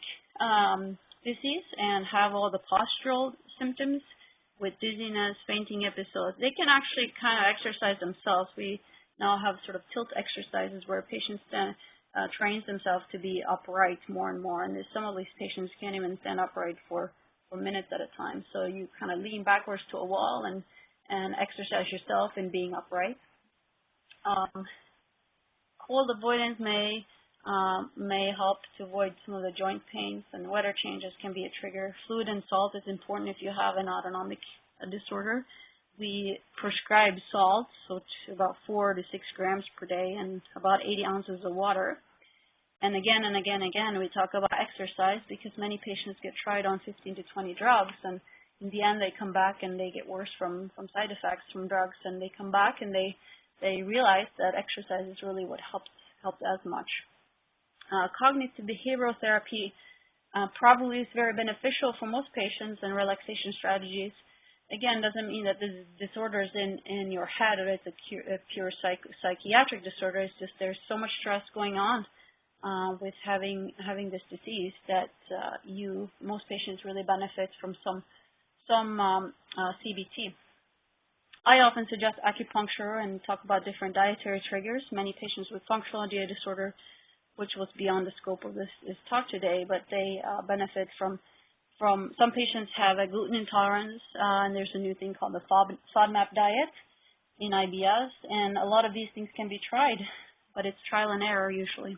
disease and have all the postural symptoms with dizziness, fainting episodes, they can actually kind of exercise themselves. We now have sort of tilt exercises where patients trains themselves to be upright more and more. And some of these patients can't even stand upright for minutes at a time. So you kind of lean backwards to a wall and exercise yourself in being upright. Cold avoidance may help to avoid some of the joint pains, and weather changes can be a trigger. Fluid and salt is important if you have an autonomic disorder. We prescribe salt, so it's about 4 to 6 grams per day and about 80 ounces of water. And again, we talk about exercise because many patients get tried on 15 to 20 drugs, and in the end they come back and they get worse from side effects from drugs, and they come back and they realize that exercise is really what helps as much. Cognitive behavioral therapy probably is very beneficial for most patients, and relaxation strategies, again, doesn't mean that this disorder is in your head or it's a pure psychiatric disorder. It's just there's so much stress going on with having this disease that most patients really benefit from some CBT. I often suggest acupuncture and talk about different dietary triggers. Many patients with functional GI disorder, which was beyond the scope of this talk today, but they benefit from some patients have a gluten intolerance, and there's a new thing called the FODMAP diet, in IBS, and a lot of these things can be tried, but it's trial and error usually.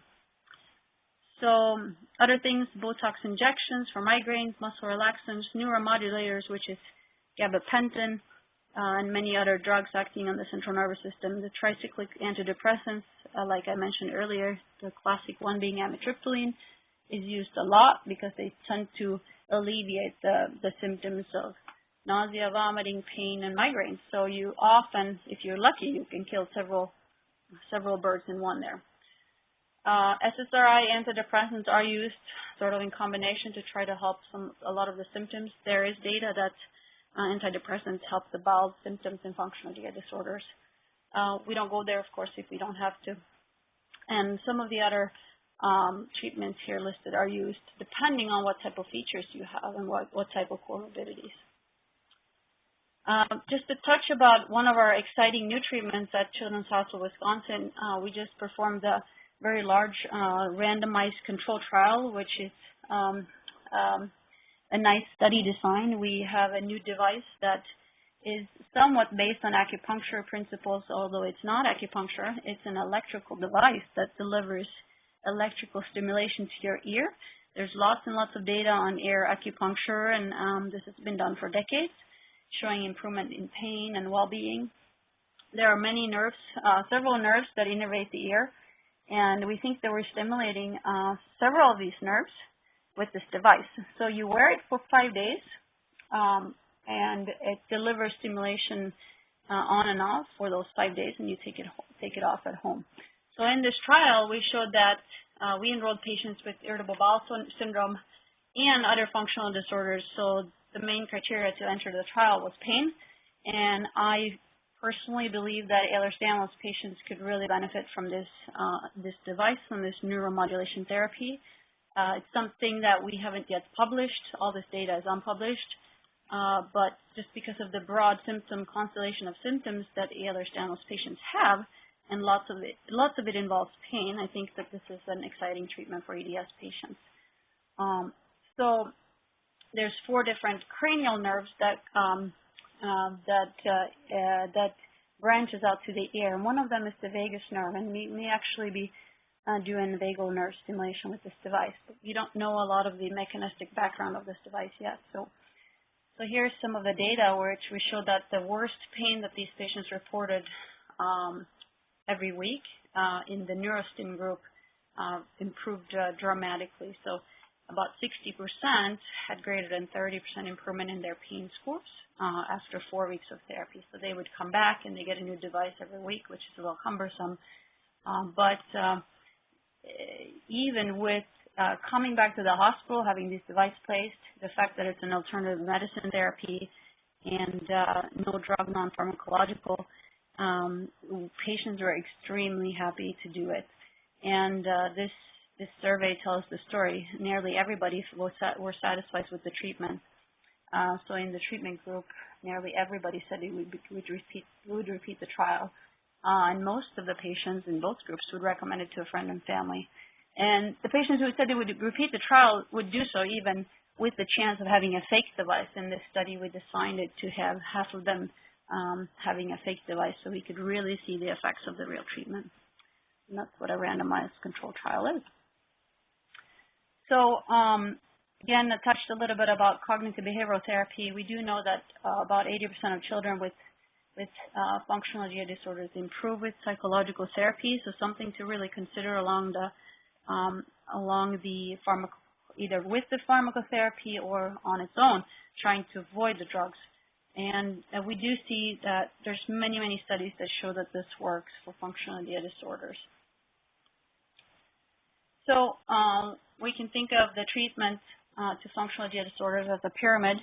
So other things, Botox injections for migraines, muscle relaxants, neuromodulators, which is gabapentin, and many other drugs acting on the central nervous system. The tricyclic antidepressants, like I mentioned earlier, the classic one being amitriptyline, is used a lot because they tend to alleviate the symptoms of nausea, vomiting, pain, and migraines. So you often, if you're lucky, you can kill several birds in one there. SSRI antidepressants are used sort of in combination to try to help a lot of the symptoms. There is data that antidepressants help the bowel symptoms in functional GI disorders. We don't go there, of course, if we don't have to. And some of the other treatments here listed are used depending on what type of features you have and what type of comorbidities. Just to touch about one of our exciting new treatments at Children's Hospital Wisconsin, we just performed a very large randomized control trial, which is a nice study design. We have a new device that is somewhat based on acupuncture principles, although it's not acupuncture. It's an electrical device that delivers electrical stimulation to your ear. There's lots and lots of data on ear acupuncture, and this has been done for decades, showing improvement in pain and well-being. There are many nerves, several nerves that innervate the ear, and we think that we're stimulating several of these nerves with this device. So you wear it for 5 days, and it delivers stimulation on and off for those 5 days, and you take it off at home. So in this trial, we showed that we enrolled patients with irritable bowel syndrome and other functional disorders. So the main criteria to enter the trial was pain, and I personally believe that Ehlers-Danlos patients could really benefit from this device, from this neuromodulation therapy. It's something that we haven't yet published. All this data is unpublished, but just because of the broad constellation of symptoms that Ehlers-Danlos patients have, and lots of it involves pain, I think that this is an exciting treatment for EDS patients. So there's 4 different cranial nerves that branches out to the ear, and one of them is the vagus nerve, and we may actually be doing vagal nerve stimulation with this device, but we don't know a lot of the mechanistic background of this device yet. So here's some of the data which we showed that the worst pain that these patients reported every week in the neurostim group improved dramatically. So about 60% had greater than 30% improvement in their pain scores after 4 weeks of therapy. So they would come back and they get a new device every week, which is a little cumbersome. But even with coming back to the hospital, having this device placed, the fact that it's an alternative medicine therapy and no drug, non-pharmacological, patients were extremely happy to do it. And this survey tells the story. Nearly everybody were satisfied with the treatment. So in the treatment group, nearly everybody said they would repeat the trial. And most of the patients in both groups would recommend it to a friend and family. And the patients who said they would repeat the trial would do so even with the chance of having a fake device. In this study, we designed it to have half of them having a fake device so we could really see the effects of the real treatment. And that's what a randomized control trial is. So again, I touched a little bit about cognitive behavioral therapy. We do know that about 80% of children with functional GI disorders improve with psychological therapy, so something to really consider along the either with the pharmacotherapy or on its own, trying to avoid the drugs. And we do see that there's many studies that show that this works for functional GI disorders. So we can think of the treatment to functional GI disorders as a pyramid,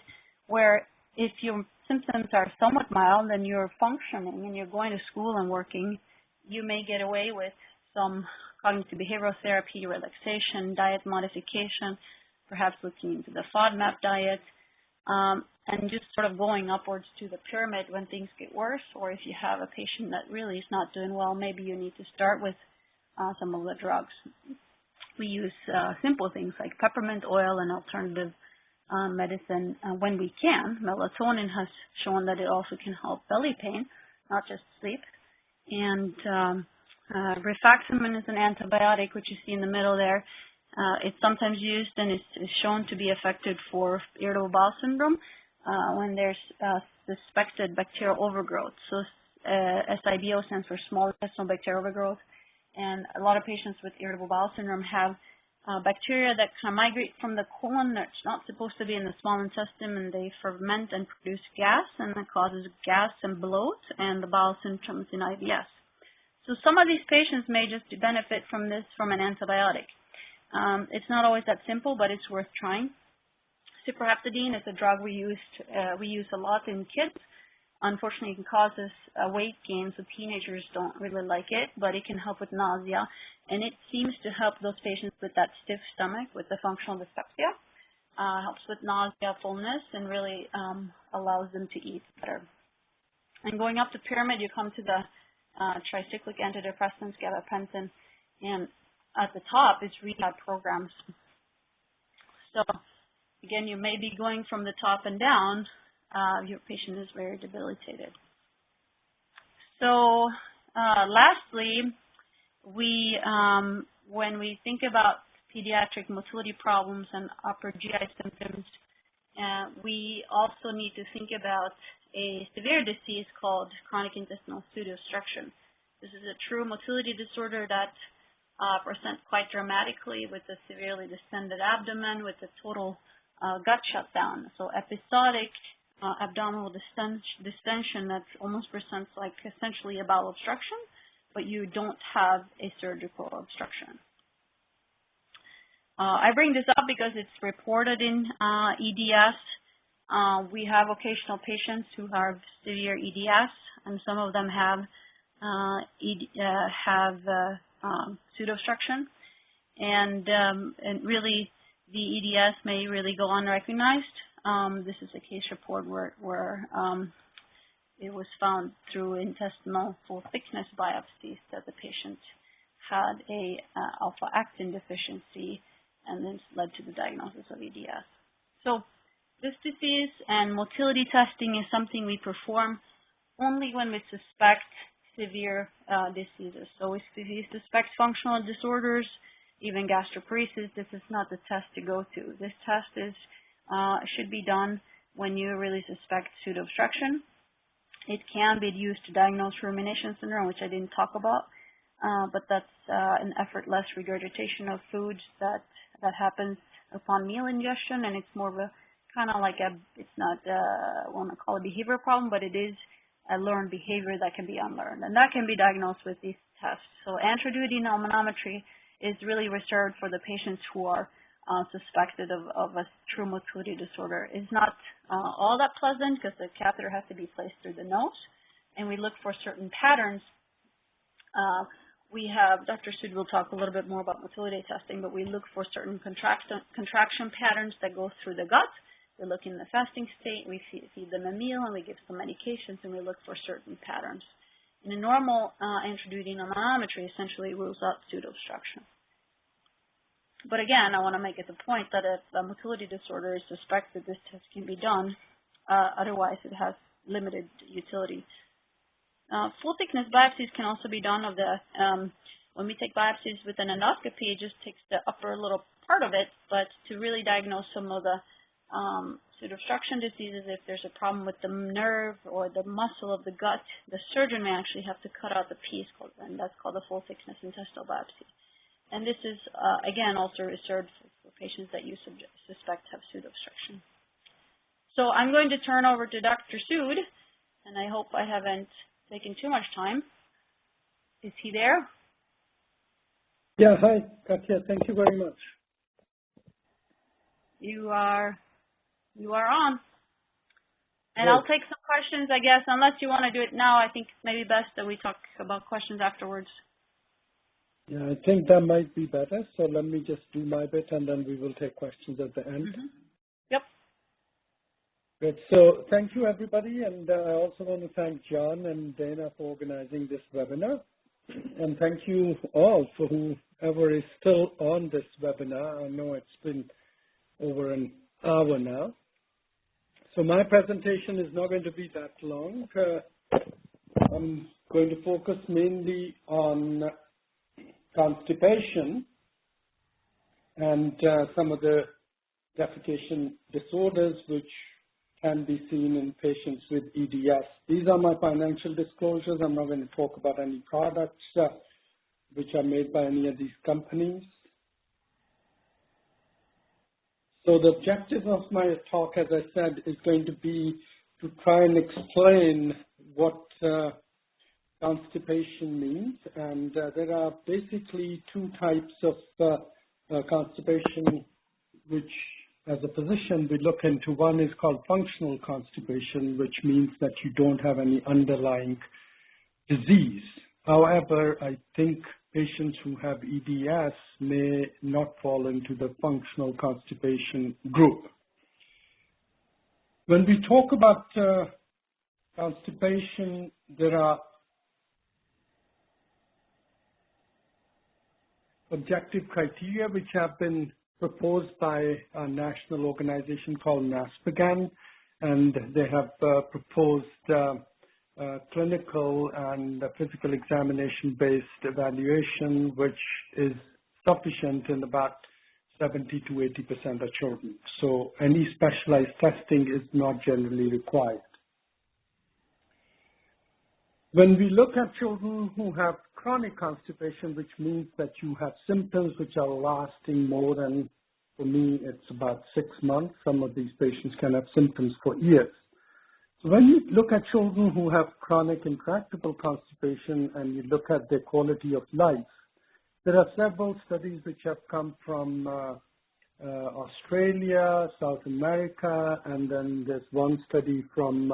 where if your symptoms are somewhat mild and you're functioning and you're going to school and working, you may get away with some cognitive behavioral therapy, relaxation, diet modification, perhaps looking into the FODMAP diet, and just sort of going upwards to the pyramid when things get worse, or if you have a patient that really is not doing well, maybe you need to start with some of the drugs. We use simple things like peppermint oil and alternative medicine when we can. Melatonin has shown that it also can help belly pain, not just sleep. And rifaximin is an antibiotic, which you see in the middle there. It's sometimes used and is shown to be effective for irritable bowel syndrome when there's suspected bacterial overgrowth. So SIBO stands for small intestinal bacterial overgrowth. And a lot of patients with irritable bowel syndrome have bacteria that kind of migrate from the colon that's not supposed to be in the small intestine, and they ferment and produce gas, and that causes gas and bloat and the bowel symptoms in EDS. So some of these patients may just benefit from this from an antibiotic. It's not always that simple, but it's worth trying. Ciprofloxacin is a drug we use a lot in kids. Unfortunately, it can cause us weight gain, so teenagers don't really like it, but it can help with nausea, and it seems to help those patients with that stiff stomach with the functional dyspepsia. Helps with nausea, fullness, and really allows them to eat better. And going up the pyramid, you come to the tricyclic antidepressants, gabapentin, and at the top is rehab programs. So again, you may be going from the top and down. Your patient is very debilitated. So lastly, when we think about pediatric motility problems and upper GI symptoms, we also need to think about a severe disease called chronic intestinal pseudoobstruction. This is a true motility disorder that presents quite dramatically with a severely distended abdomen with a total gut shutdown. So episodic abdominal distension that almost presents like essentially a bowel obstruction, but you don't have a surgical obstruction. I bring this up because it's reported in EDS. We have occasional patients who have severe EDS, and some of them have pseudoobstruction, and really the EDS may really go unrecognized. This is a case report where it was found through intestinal full thickness biopsies that the patient had a alpha-actin deficiency, and then led to the diagnosis of EDS. So this disease and motility testing is something we perform only when we suspect severe diseases. So if you suspect functional disorders, even gastroparesis, this is not the test to go to. This test should be done when you really suspect pseudoobstruction. It can be used to diagnose rumination syndrome, which I didn't talk about, but that's an effortless regurgitation of foods that happens upon meal ingestion, and it's more of a kind of like it's not, I want to call it a behavior problem, but it is a learned behavior that can be unlearned, and that can be diagnosed with these tests. So antroduodenal manometry is really reserved for the patients who are suspected of a true motility disorder. It's not all that pleasant because the catheter has to be placed through the nose, and we look for certain patterns. We have, Dr. Sood will talk a little bit more about motility testing, but we look for certain contraction patterns that go through the gut. We look in the fasting state, we feed them a meal, and we give some medications, and we look for certain patterns. In a normal intraduodenal manometry, essentially rules out pseudoobstruction. But again, I want to make it the point that if a motility disorder is suspected, this test can be done. Otherwise, it has limited utility. Full thickness biopsies can also be done of the, when we take biopsies with an endoscopy, it just takes the upper little part of it, but to really diagnose some of the pseudoobstruction diseases, if there's a problem with the nerve or the muscle of the gut, the surgeon may actually have to cut out the piece, and that's called a full thickness intestinal biopsy. And this is, again, also reserved for patients that you suspect have pseudoobstruction. So I'm going to turn over to Dr. Sood, and I hope I haven't taken too much time. Is he there? Yeah, hi, Katja. Thank you very much. You are on. And Great. I'll take some questions, I guess. Unless you want to do it now, I think it's maybe best that we talk about questions afterwards. Yeah, I think that might be better. So let me just do my bit, and then we will take questions at the end. Mm-hmm. Yep. Good. So thank you, everybody. And I also want to thank John and Dana for organizing this webinar. And thank you all for whoever is still on this webinar. I know it's been over an hour now. So my presentation is not going to be that long. I'm going to focus mainly on constipation and some of the defecation disorders which can be seen in patients with EDS. These are my financial disclosures. I'm not going to talk about any products which are made by any of these companies. So the objective of my talk, as I said, is going to be to try and explain what constipation means. And there are basically two types of constipation which, as a physician, we look into. One is called functional constipation, which means that you don't have any underlying disease. However, I think patients who have EDS may not fall into the functional constipation group. When we talk about constipation, there are objective criteria which have been proposed by a national organization called NASPGHAN, and they have proposed clinical and physical examination-based evaluation, which is sufficient in about 70 to 80% of children. So any specialized testing is not generally required. When we look at children who have chronic constipation, which means that you have symptoms which are lasting more than, for me, it's about 6 months. Some of these patients can have symptoms for years. So when you look at children who have chronic intractable constipation and you look at their quality of life, there are several studies which have come from Australia, South America, and then there's one study from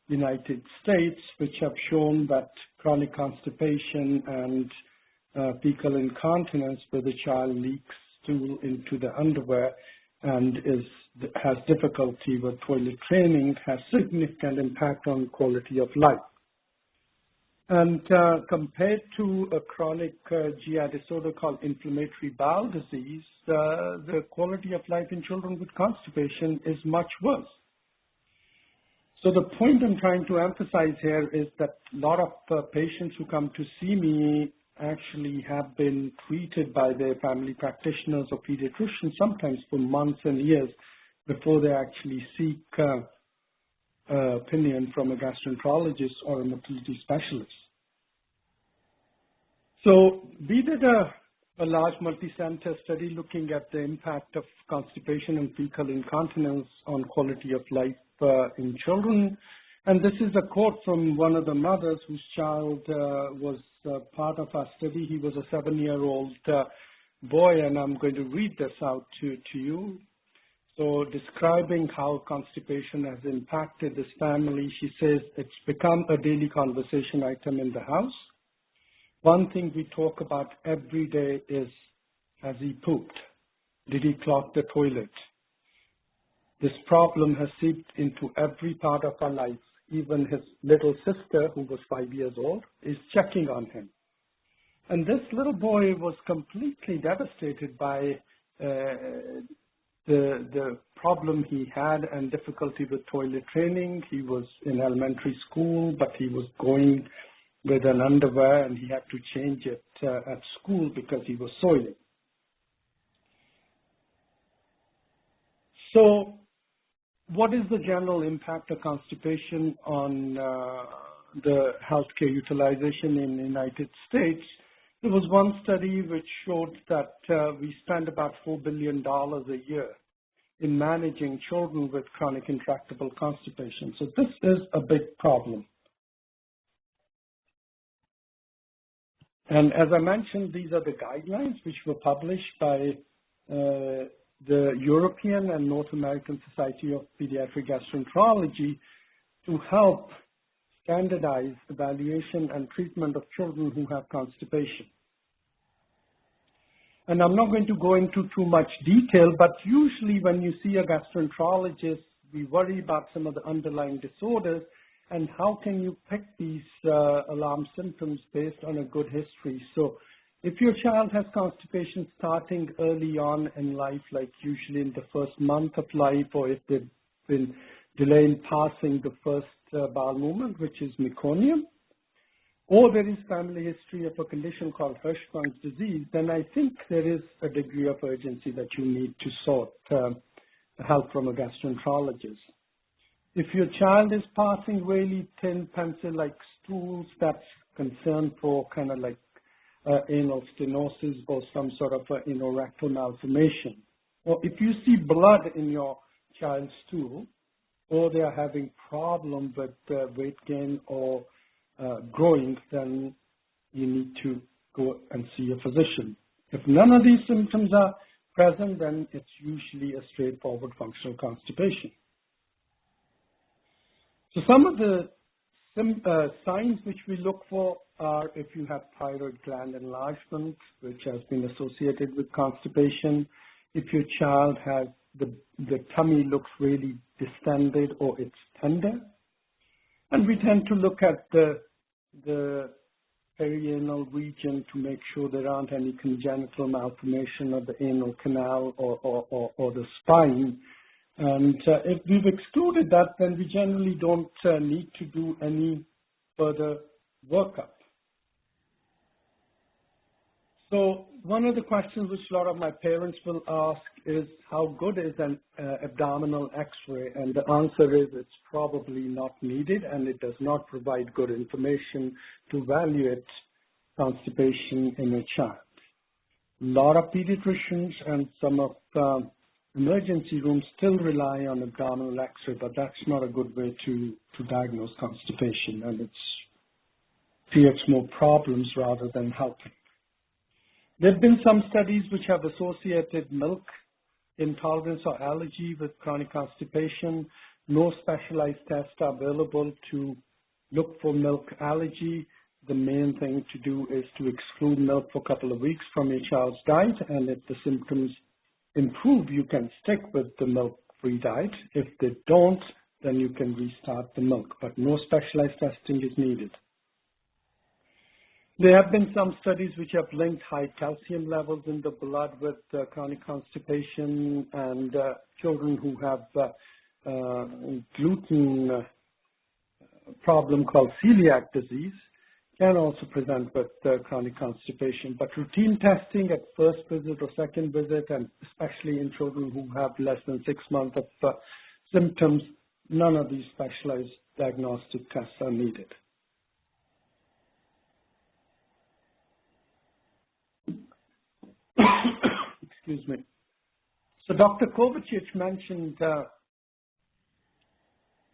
United States which have shown that chronic constipation and fecal incontinence, where the child leaks stool into the underwear and has difficulty with toilet training, has significant impact on quality of life. And compared to a chronic GI disorder called inflammatory bowel disease, the quality of life in children with constipation is much worse. So the point I'm trying to emphasize here is that a lot of patients who come to see me actually have been treated by their family practitioners or pediatricians, sometimes for months and years, before they actually seek opinion from a gastroenterologist or a motility specialist. So we did a large multi-center study looking at the impact of constipation and fecal incontinence on quality of life in children. And this is a quote from one of the mothers whose child was part of our study. He was a 7-year-old boy, and I'm going to read this out to you. So describing how constipation has impacted this family, she says, it's become a daily conversation item in the house. One thing we talk about every day is, has he pooped? Did he clog the toilet? This problem has seeped into every part of our life. Even his little sister, who was 5 years old, is checking on him. And this little boy was completely devastated by the problem he had and difficulty with toilet training. He was in elementary school, but he was going with an underwear and he had to change it at school because he was soiling. So what is the general impact of constipation on the healthcare utilization in the United States? There was one study which showed that we spend about $4 billion a year in managing children with chronic intractable constipation. So this is a big problem. And as I mentioned, these are the guidelines which were published by the European and North American Society of Pediatric Gastroenterology to help standardize evaluation and treatment of children who have constipation. And I'm not going to go into too much detail, but usually when you see a gastroenterologist, we worry about some of the underlying disorders and how can you pick these alarm symptoms based on a good history. So if your child has constipation starting early on in life, like usually in the first month of life, or if they've been delayed in passing the first bowel movement, which is meconium, or there is family history of a condition called Hirschsprung's disease, then I think there is a degree of urgency that you need to sought help from a gastroenterologist. If your child is passing really thin pencil-like stools, that's concern for kind of like anal stenosis or some sort of rectal malformation. Or if you see blood in your child's stool, or they are having problem with weight gain or growing, then you need to go and see a physician. If none of these symptoms are present, then it's usually a straightforward functional constipation. So some of the signs which we look for are if you have thyroid gland enlargement, which has been associated with constipation, if your child has the tummy looks really distended or it's tender, and we tend to look at the perianal region to make sure there aren't any congenital malformation of the anal canal or the spine. And if we've excluded that, then we generally don't need to do any further workup. So one of the questions which a lot of my parents will ask is, how good is an abdominal X-ray? And the answer is it's probably not needed, and it does not provide good information to evaluate constipation in a child. A lot of pediatricians and some of emergency rooms still rely on abdominal X-ray, but that's not a good way to diagnose constipation, and it creates more problems rather than helping. There have been some studies which have associated milk intolerance or allergy with chronic constipation. No specialized tests are available to look for milk allergy. The main thing to do is to exclude milk for a couple of weeks from your child's diet, and if the symptoms improve, you can stick with the milk-free diet. If they don't, then you can restart the milk, but no specialized testing is needed. There have been some studies which have linked high calcium levels in the blood with chronic constipation, and children who have gluten problem called celiac disease can also present with chronic constipation. But routine testing at first visit or second visit, and especially in children who have less than 6 months of symptoms, none of these specialized diagnostic tests are needed. Excuse me. So Dr. Kovacic mentioned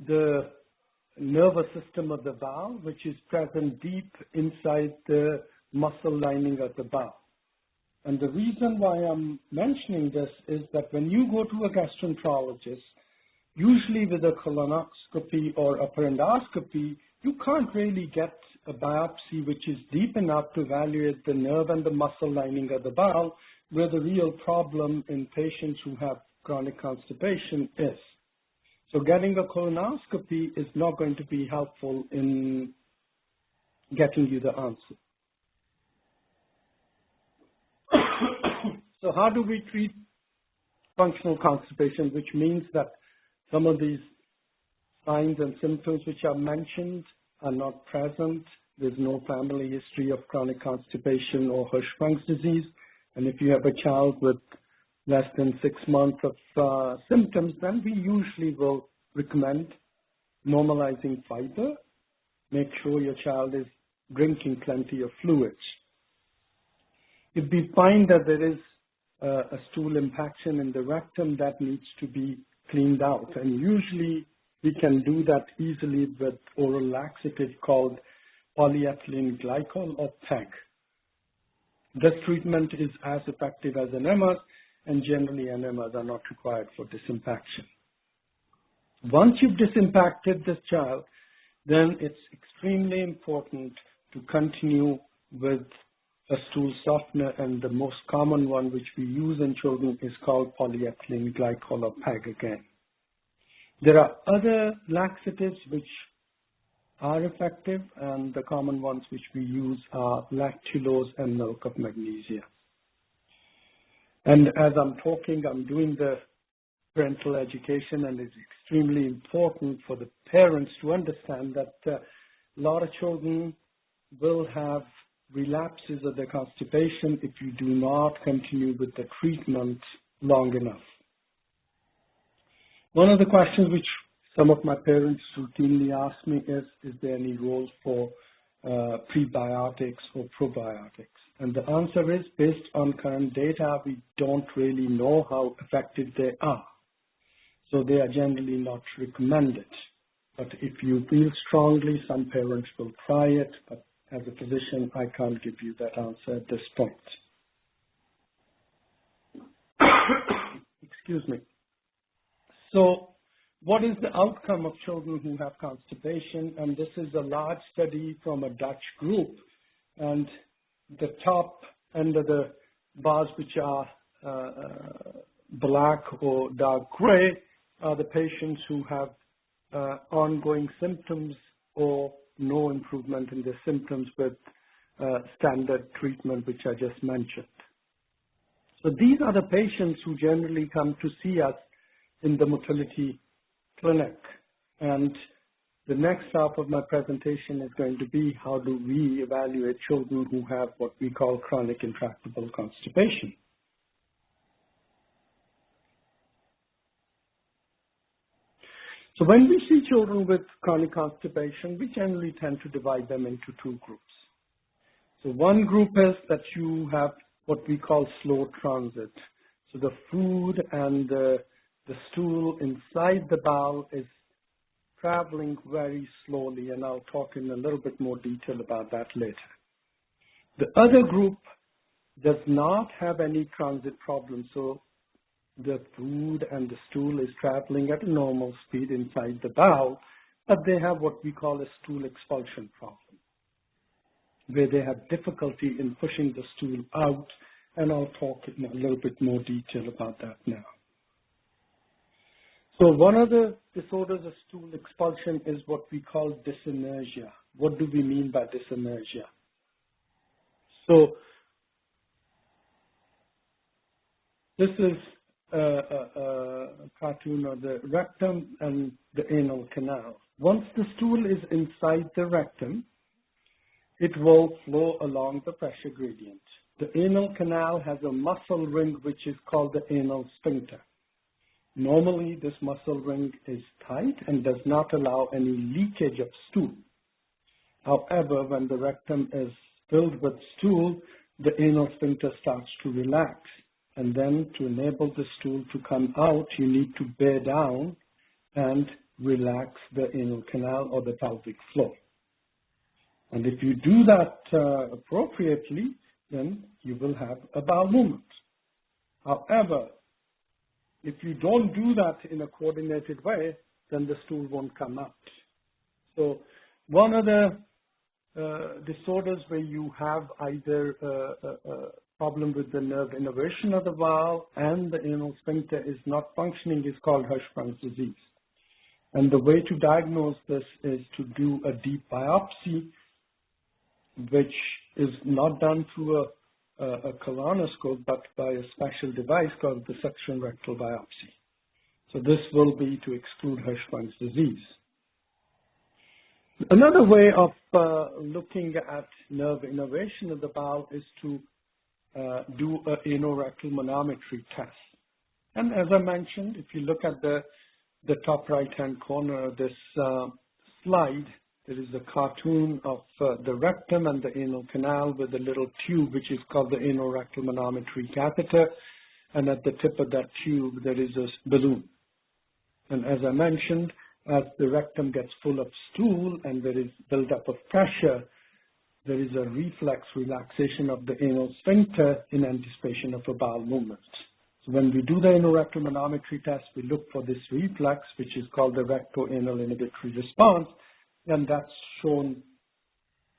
the nervous system of the bowel, which is present deep inside the muscle lining of the bowel. And the reason why I'm mentioning this is that when you go to a gastroenterologist, usually with a colonoscopy or upper endoscopy, you can't really get a biopsy which is deep enough to evaluate the nerve and the muscle lining of the bowel, where the real problem in patients who have chronic constipation is. So getting a colonoscopy is not going to be helpful in getting you the answer. So how do we treat functional constipation, which means that some of these signs and symptoms which are mentioned are not present? There's no family history of chronic constipation or Hirschsprung's disease. And if you have a child with less than 6 months of symptoms, then we usually will recommend normalizing fiber. Make sure your child is drinking plenty of fluids. If we find that there is a stool impaction in the rectum, that needs to be cleaned out. And usually we can do that easily with oral laxative called polyethylene glycol or PEG. This treatment is as effective as enemas, and generally enemas are not required for disimpaction. Once you've disimpacted this child, then it's extremely important to continue with a stool softener, and the most common one which we use in children is called polyethylene glycol or PEG again. There are other laxatives which are effective, and the common ones which we use are lactulose and milk of magnesia. And as I'm talking, I'm doing the parental education, and it's extremely important for the parents to understand that a lot of children will have relapses of the constipation if you do not continue with the treatment long enough. One of the questions which some of my parents routinely ask me is there any role for prebiotics or probiotics? And the answer is, based on current data, we don't really know how effective they are. So they are generally not recommended. But if you feel strongly, some parents will try it, but as a physician, I can't give you that answer at this point. Excuse me. So what is the outcome of children who have constipation? And this is a large study from a Dutch group. And the top end of the bars, which are black or dark gray, are the patients who have ongoing symptoms or no improvement in their symptoms with standard treatment, which I just mentioned. So these are the patients who generally come to see us in the motility clinic. And the next half of my presentation is going to be how do we evaluate children who have what we call chronic intractable constipation. So when we see children with chronic constipation, we generally tend to divide them into two groups. So one group is that you have what we call slow transit. So the food and the stool inside the bowel is traveling very slowly, and I'll talk in a little bit more detail about that later. The other group does not have any transit problem, so the food and the stool is traveling at a normal speed inside the bowel, but they have what we call a stool expulsion problem, where they have difficulty in pushing the stool out, and I'll talk in a little bit more detail about that now. So one of the disorders of stool expulsion is what we call dysenergia. What do we mean by dysenergia? So this is a cartoon of the rectum and the anal canal. Once the stool is inside the rectum, it will flow along the pressure gradient. The anal canal has a muscle ring which is called the anal sphincter. Normally, this muscle ring is tight and does not allow any leakage of stool. However, when the rectum is filled with stool, the anal sphincter starts to relax. And then to enable the stool to come out, you need to bear down and relax the anal canal or the pelvic floor. And if you do that appropriately, then you will have a bowel movement. However, if you don't do that in a coordinated way, then the stool won't come out. So one of the disorders where you have either a problem with the nerve innervation of the bowel and the anal sphincter is not functioning is called Hirschsprung's disease. And the way to diagnose this is to do a deep biopsy, which is not done through a colonoscope, but by a special device called the suction rectal biopsy. So this will be to exclude Hirschsprung's disease. Another way of looking at nerve innervation of the bowel is to do an anorectal manometry test. And as I mentioned, if you look at the top right-hand corner of this slide, there is a cartoon of the rectum and the anal canal with a little tube which is called the anorectal manometry catheter. And at the tip of that tube, there is a balloon. And as I mentioned, as the rectum gets full of stool and there is buildup of pressure, there is a reflex relaxation of the anal sphincter in anticipation of a bowel movement. So when we do the anorectal manometry test, we look for this reflex, which is called the recto-anal inhibitory response, and that's shown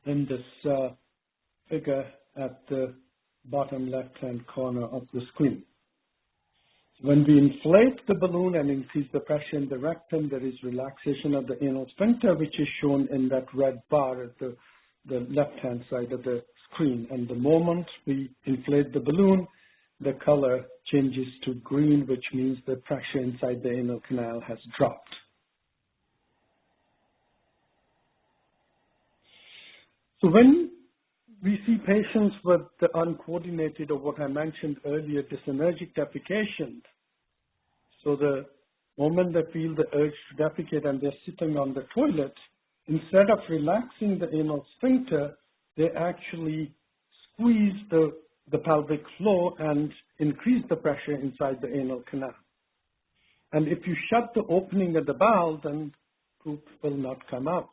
in this figure at the bottom left-hand corner of the screen. When we inflate the balloon and increase the pressure in the rectum, there is relaxation of the anal sphincter, which is shown in that red bar at the left-hand side of the screen. And the moment we inflate the balloon, the color changes to green, which means the pressure inside the anal canal has dropped. So when we see patients with the uncoordinated, or what I mentioned earlier, dysenergic defecation. So the moment they feel the urge to defecate and they're sitting on the toilet, instead of relaxing the anal sphincter, they actually squeeze the pelvic floor and increase the pressure inside the anal canal. And if you shut the opening of the bowel, then poop will not come out.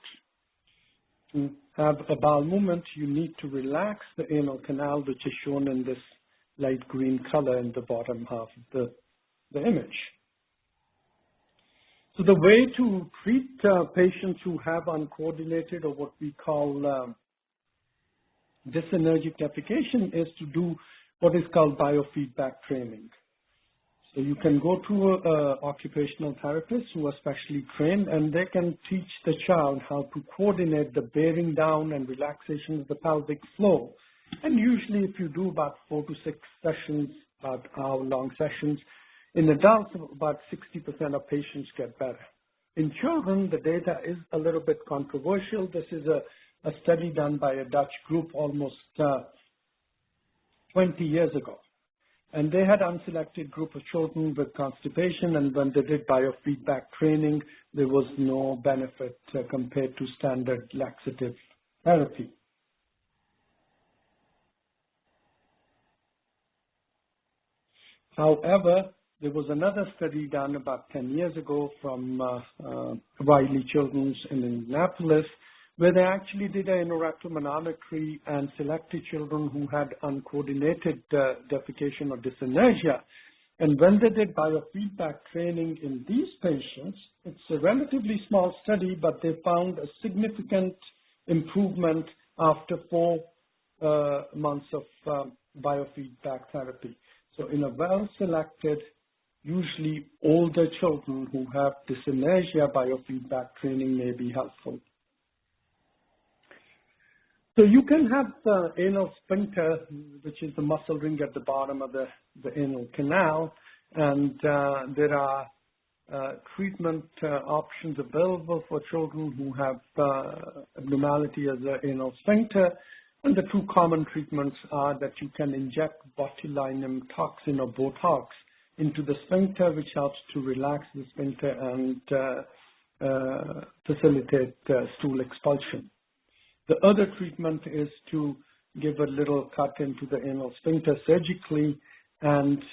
To have a bowel movement, you need to relax the anal canal, which is shown in this light green color in the bottom half of the image. So the way to treat patients who have uncoordinated, or what we call dysenergic defecation, is to do what is called biofeedback training. So you can go to an occupational therapist who are specially trained, and they can teach the child how to coordinate the bearing down and relaxation of the pelvic floor. And usually if you do about 4 to 6 sessions, about hour-long sessions, in adults, about 60% of patients get better. In children, the data is a little bit controversial. This is a study done by a Dutch group almost 20 years ago. And they had an unselected group of children with constipation, and when they did biofeedback training, there was no benefit compared to standard laxative therapy. However, there was another study done about 10 years ago from Wiley Children's in Indianapolis, where they actually did an anorectal manometry and selected children who had uncoordinated defecation or dysenergia. And when they did biofeedback training in these patients, it's a relatively small study, but they found a significant improvement after 4 months of biofeedback therapy. So in a well-selected, usually older children who have dysenergia, biofeedback training may be helpful. So you can have the anal sphincter, which is the muscle ring at the bottom of the anal canal, and there are treatment options available for children who have abnormality of the anal sphincter. And the 2 common treatments are that you can inject botulinum toxin or Botox into the sphincter, which helps to relax the sphincter and facilitate stool expulsion. The other treatment is to give a little cut into the anal sphincter surgically, and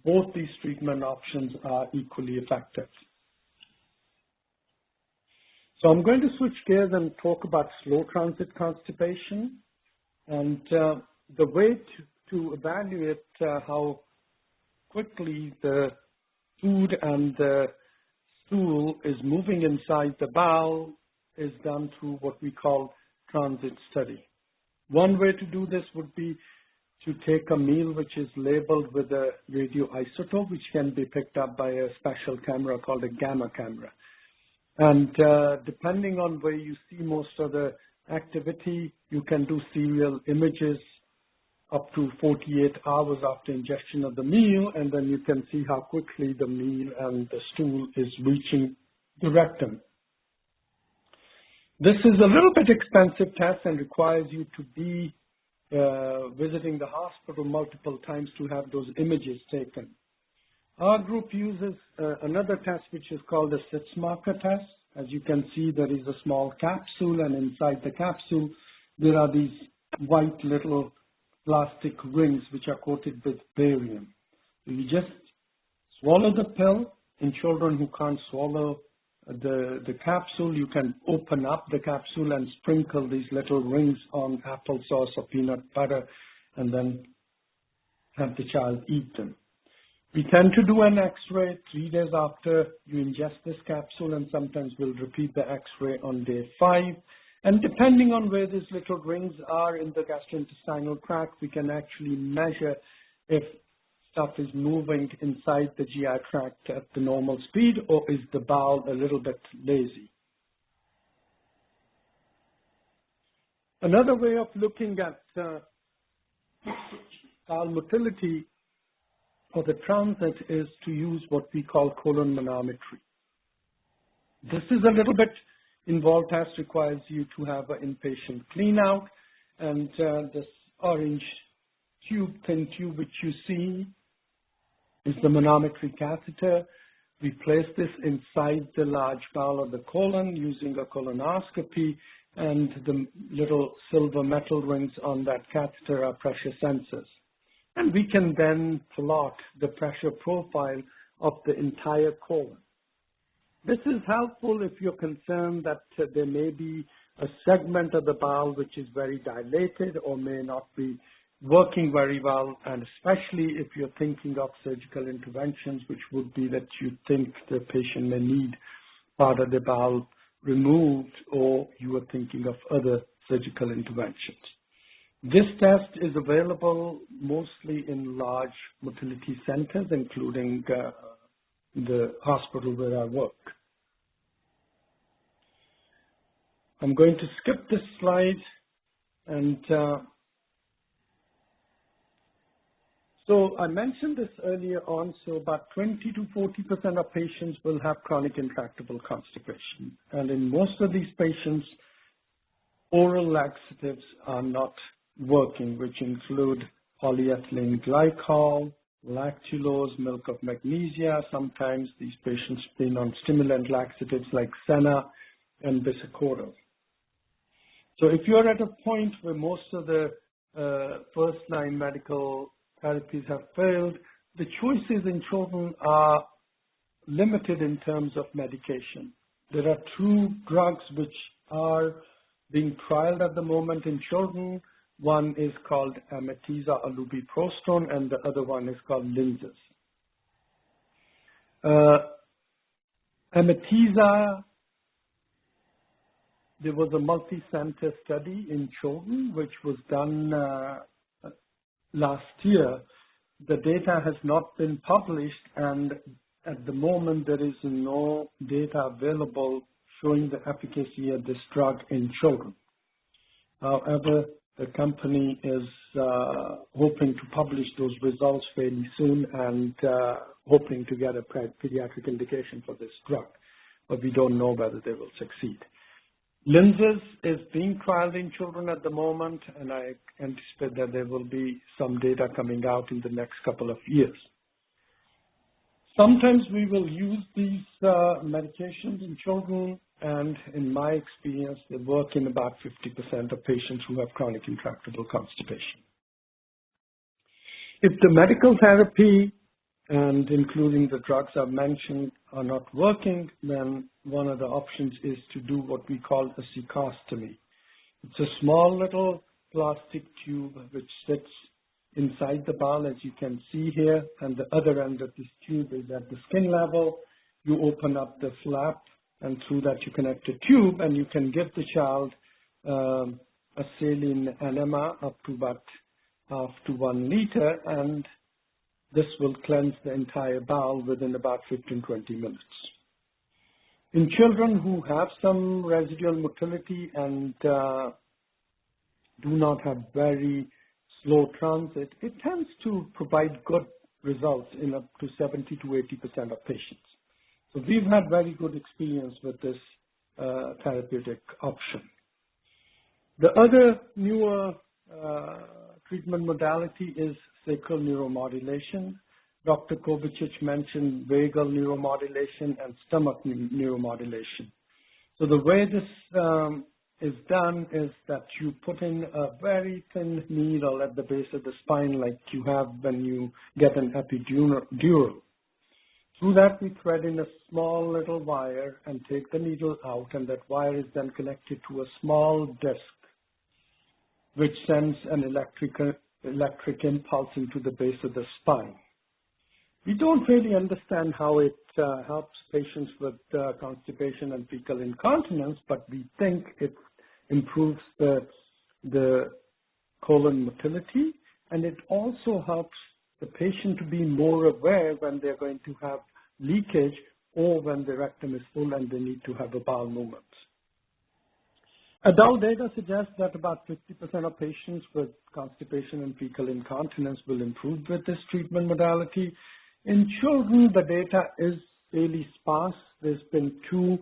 both these treatment options are equally effective. So I'm going to switch gears and talk about slow transit constipation. And the way to evaluate how quickly the food and the stool is moving inside the bowel is done through what we call transit study. One way to do this would be to take a meal which is labeled with a radioisotope, which can be picked up by a special camera called a gamma camera. And depending on where you see most of the activity, you can do serial images up to 48 hours after ingestion of the meal, and then you can see how quickly the meal and the stool is reaching the rectum. This is a little bit expensive test and requires you to be visiting the hospital multiple times to have those images taken. Our group uses another test which is called the SITS marker test. As you can see, there is a small capsule, and inside the capsule there are these white little plastic rings which are coated with barium. You just swallow the pill. In children who can't swallow the capsule, you can open up the capsule and sprinkle these little rings on applesauce or peanut butter and then have the child eat them. We tend to do an X-ray 3 days after you ingest this capsule, and sometimes we'll repeat the X-ray on day 5. And depending on where these little rings are in the gastrointestinal tract, we can actually measure if stuff is moving inside the GI tract at the normal speed, or is the bowel a little bit lazy. Another way of looking at bowel motility or the transit is to use what we call colon manometry. This is a little bit involved test, requires you to have an inpatient clean out, And this orange tube, thin tube, which you see is the manometry catheter. We place this inside the large bowel of the colon using a colonoscopy, and the little silver metal rings on that catheter are pressure sensors. And we can then plot the pressure profile of the entire colon. This is helpful if you're concerned that there may be a segment of the bowel which is very dilated or may not be working very well, and especially if you're thinking of surgical interventions, which would be that you think the patient may need part of the bowel removed, or you are thinking of other surgical interventions. This test is available mostly in large motility centers, including the hospital where I work. I'm going to skip this slide, and so I mentioned this earlier on, so about 20 to 40% of patients will have chronic intractable constipation. And in most of these patients, oral laxatives are not working, which include polyethylene glycol, lactulose, milk of magnesia. Sometimes these patients have been on stimulant laxatives like senna and bisacodyl. So if you're at a point where most of the first-line medical therapies have failed, the choices in children are limited in terms of medication. There are two drugs which are being trialed at the moment in children. One is called Amitiza or lubiprostone, and the other one is called Linzess. Amitiza, there was a multi-center study in children which was done last year. The data has not been published, and at the moment there is no data available showing the efficacy of this drug in children. However, the company is hoping to publish those results fairly soon and hoping to get a pediatric indication for this drug, but we don't know whether they will succeed. Linzess is being trialed in children at the moment, and I anticipate that there will be some data coming out in the next couple of years. Sometimes we will use these medications in children, and in my experience, they work in about 50% of patients who have chronic intractable constipation. If the medical therapy, and including the drugs I've mentioned, are not working, then one of the options is to do what we call a cecostomy. It's a small little plastic tube which sits inside the bowel, as you can see here, and the other end of this tube is at the skin level. You open up the flap, and through that you connect a tube, and you can give the child a saline enema up to about half to 1 liter, and this will cleanse the entire bowel within about 15-20 minutes. In children who have some residual motility and do not have very slow transit, it tends to provide good results in up to 70 to 80% of patients. So we've had very good experience with this therapeutic option. The other newer treatment modality is sacral neuromodulation. Dr. Kovacic mentioned vagal neuromodulation and stomach neuromodulation. So the way this is done is that you put in a very thin needle at the base of the spine like you have when you get an epidural. Through that, we thread in a small little wire and take the needle out, and that wire is then connected to a small disc which sends an electric impulse into the base of the spine. We don't really understand how it helps patients with constipation and fecal incontinence, but we think it improves the colon motility, and it also helps the patient to be more aware when they're going to have leakage or when the rectum is full and they need to have a bowel movement. Adult data suggests that about 50% of patients with constipation and fecal incontinence will improve with this treatment modality. In children, the data is fairly sparse. There's been 2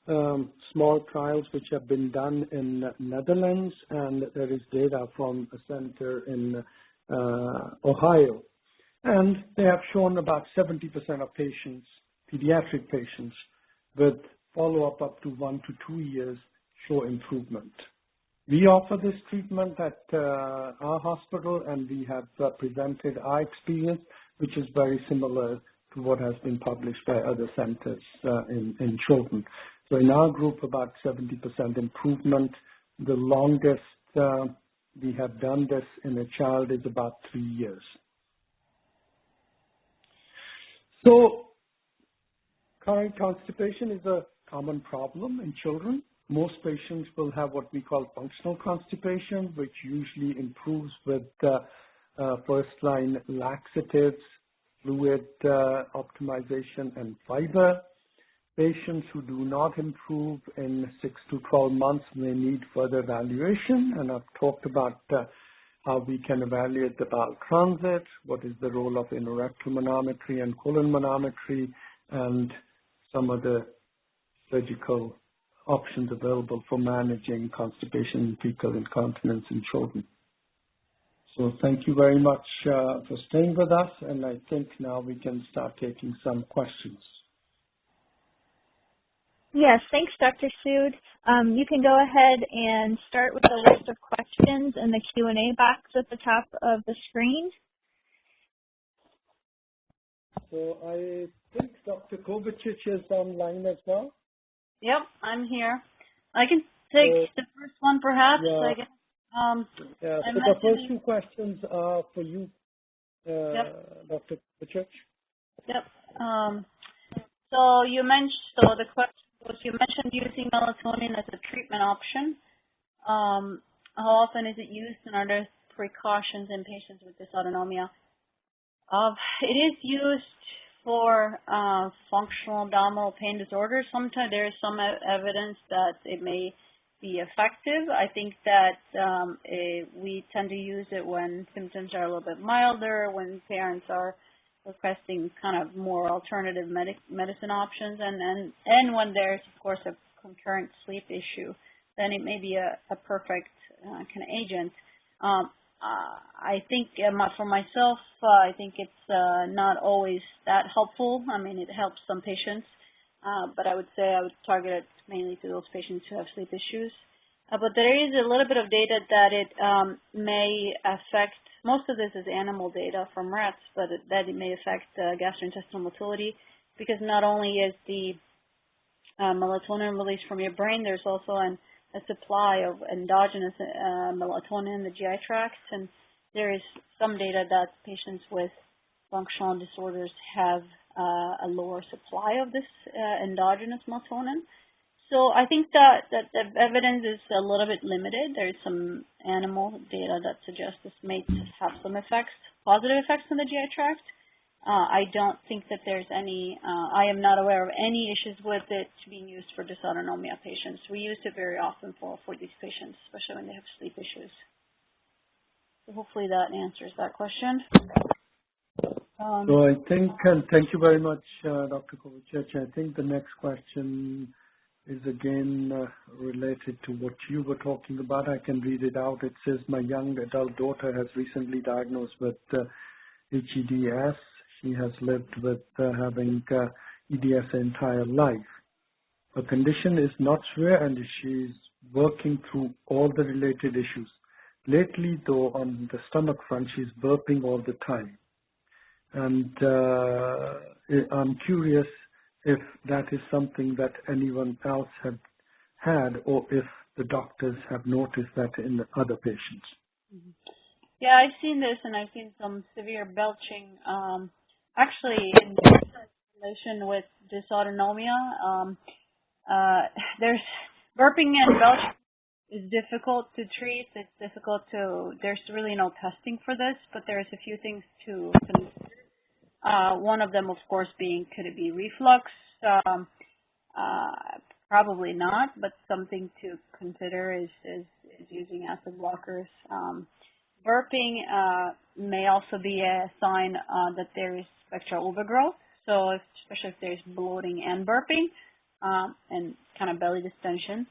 small trials which have been done in Netherlands, and there is data from a center in Ohio. And they have shown about 70% of patients, pediatric patients, with follow-up up to 1 to 2 years show improvement. We offer this treatment at our hospital, and we have presented our experience, which is very similar to what has been published by other centers in children. So in our group, about 70% improvement. The longest we have done this in a child is about 3 years. So chronic constipation is a common problem in children. Most patients will have what we call functional constipation, which usually improves with first-line laxatives, fluid optimization, and fiber. Patients who do not improve in 6 to 12 months may need further evaluation, and I've talked about how we can evaluate the bowel transit, what is the role of anorectal manometry and colon manometry, and some of the surgical options available for managing constipation and fecal incontinence in children. So thank you very much for staying with us, and I think now we can start taking some questions. Yes, thanks, Dr. Sood. You can go ahead and start with a list of questions in the Q&A box at the top of the screen. So I think Dr. Kovacic is online as well. Yep, I'm here. I can take the first one, perhaps. Yeah. I guess. So the first two questions are for you, Dr. Kovacic. Yep. So you mentioned, the question was, you mentioned using melatonin as a treatment option. How often is it used, and are there precautions in patients with dysautonomia? It is used for functional abdominal pain disorders. Sometimes there is some evidence that it may be effective. I think that we tend to use it when symptoms are a little bit milder, when parents are requesting kind of more alternative medicine options, and when there's, of course, a concurrent sleep issue, then it may be a perfect kind of agent. I think for myself, I think it's not always that helpful. I mean, it helps some patients, but I would say I would target it mainly to those patients who have sleep issues. But there is a little bit of data that it may affect, most of this is animal data from rats, but that it may affect gastrointestinal motility, because not only is the melatonin released from your brain, there's also a supply of endogenous melatonin in the GI tract, and there is some data that patients with functional disorders have a lower supply of this endogenous melatonin. So I think that the evidence is a little bit limited. There's some animal data that suggests this may have some effects, positive effects on the GI tract. I don't think that there's any, I am not aware of any issues with it being used for dysautonomia patients. We use it very often for these patients, especially when they have sleep issues. So hopefully that answers that question. So I think, thank you very much, Dr. Kovacic. I think the next question is again related to what you were talking about. I can read it out. It says, my young adult daughter has recently diagnosed with hEDS. She has lived with having EDS her entire life. Her condition is not severe, and she's working through all the related issues. Lately, though, on the stomach front, she's burping all the time. And I'm curious if that is something that anyone else had had, or if the doctors have noticed that in other patients. Mm-hmm. Yeah, I've seen this, and I've seen some severe belching. Actually, in relation with dysautonomia, there's burping and belching is difficult to treat. It's difficult to, there's really no testing for this, but there's a few things to consider. One of them, of course, being, could it be reflux? Probably not, but something to consider is using acid blockers. Burping may also be a sign that there is spectral overgrowth. So especially if there's bloating and burping, and kind of belly distension.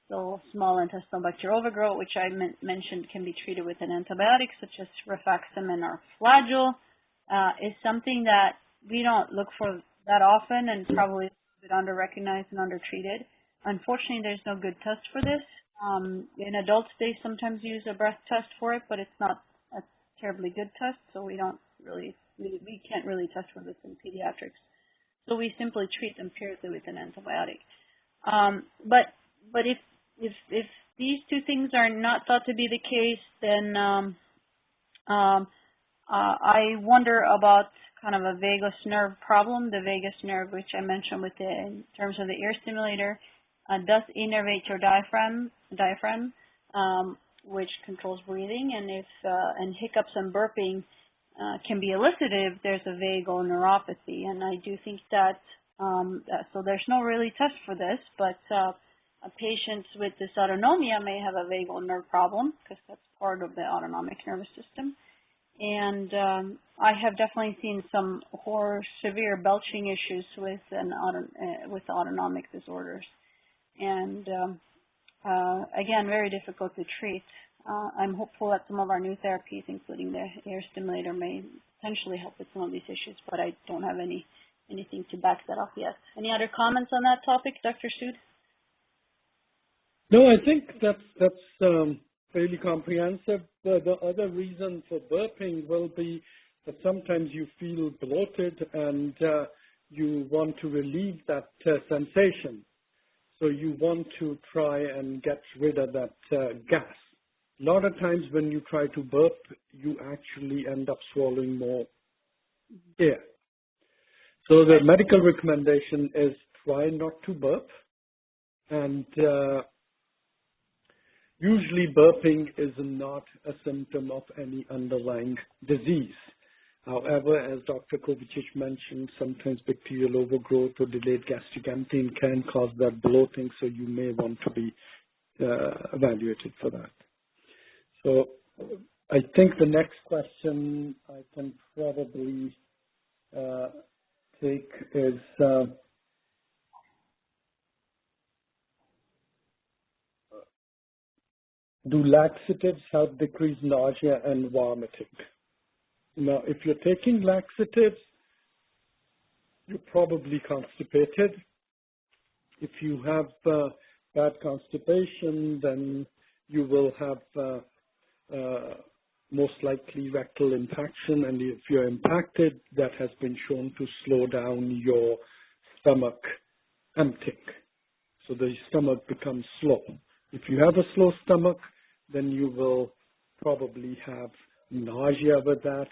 So small intestinal bacterial overgrowth, which I mentioned can be treated with an antibiotic such as rifaximin or Flagyl, is something that we don't look for that often and probably a bit under-recognized and under-treated. Unfortunately, there's no good test for this. In adults, they sometimes use a breath test for it, but it's not a terribly good test, so we can't really test for this in pediatrics. So we simply treat empirically with an antibiotic. But if these two things are not thought to be the case, then I wonder about kind of a vagus nerve problem. The vagus nerve, which I mentioned in terms of the ear stimulator, does innervate your diaphragm, which controls breathing, and hiccups and burping can be elicited if there's a vagal neuropathy. And I do think that, so there's no really test for this, but patients with dysautonomia may have a vagal nerve problem because that's part of the autonomic nervous system. And I have definitely seen some severe belching issues with autonomic disorders. And again, very difficult to treat. I'm hopeful that some of our new therapies, including the air stimulator, may potentially help with some of these issues, but I don't have anything to back that up yet. Any other comments on that topic, Dr. Sood? No, I think that's fairly comprehensive. The other reason for burping will be that sometimes you feel bloated and you want to relieve that sensation. So you want to try and get rid of that gas. A lot of times when you try to burp, you actually end up swallowing more air. So the medical recommendation is try not to burp, and usually burping is not a symptom of any underlying disease. However, as Dr. Kovacic mentioned, sometimes bacterial overgrowth or delayed gastric emptying can cause that bloating, so you may want to be evaluated for that. So I think the next question I can probably take is do laxatives help decrease nausea and vomiting? Now, if you're taking laxatives, you're probably constipated. If you have bad constipation, then you will have most likely rectal impaction, and if you're impacted, that has been shown to slow down your stomach emptying. So the stomach becomes slow. If you have a slow stomach, then you will probably have nausea with that,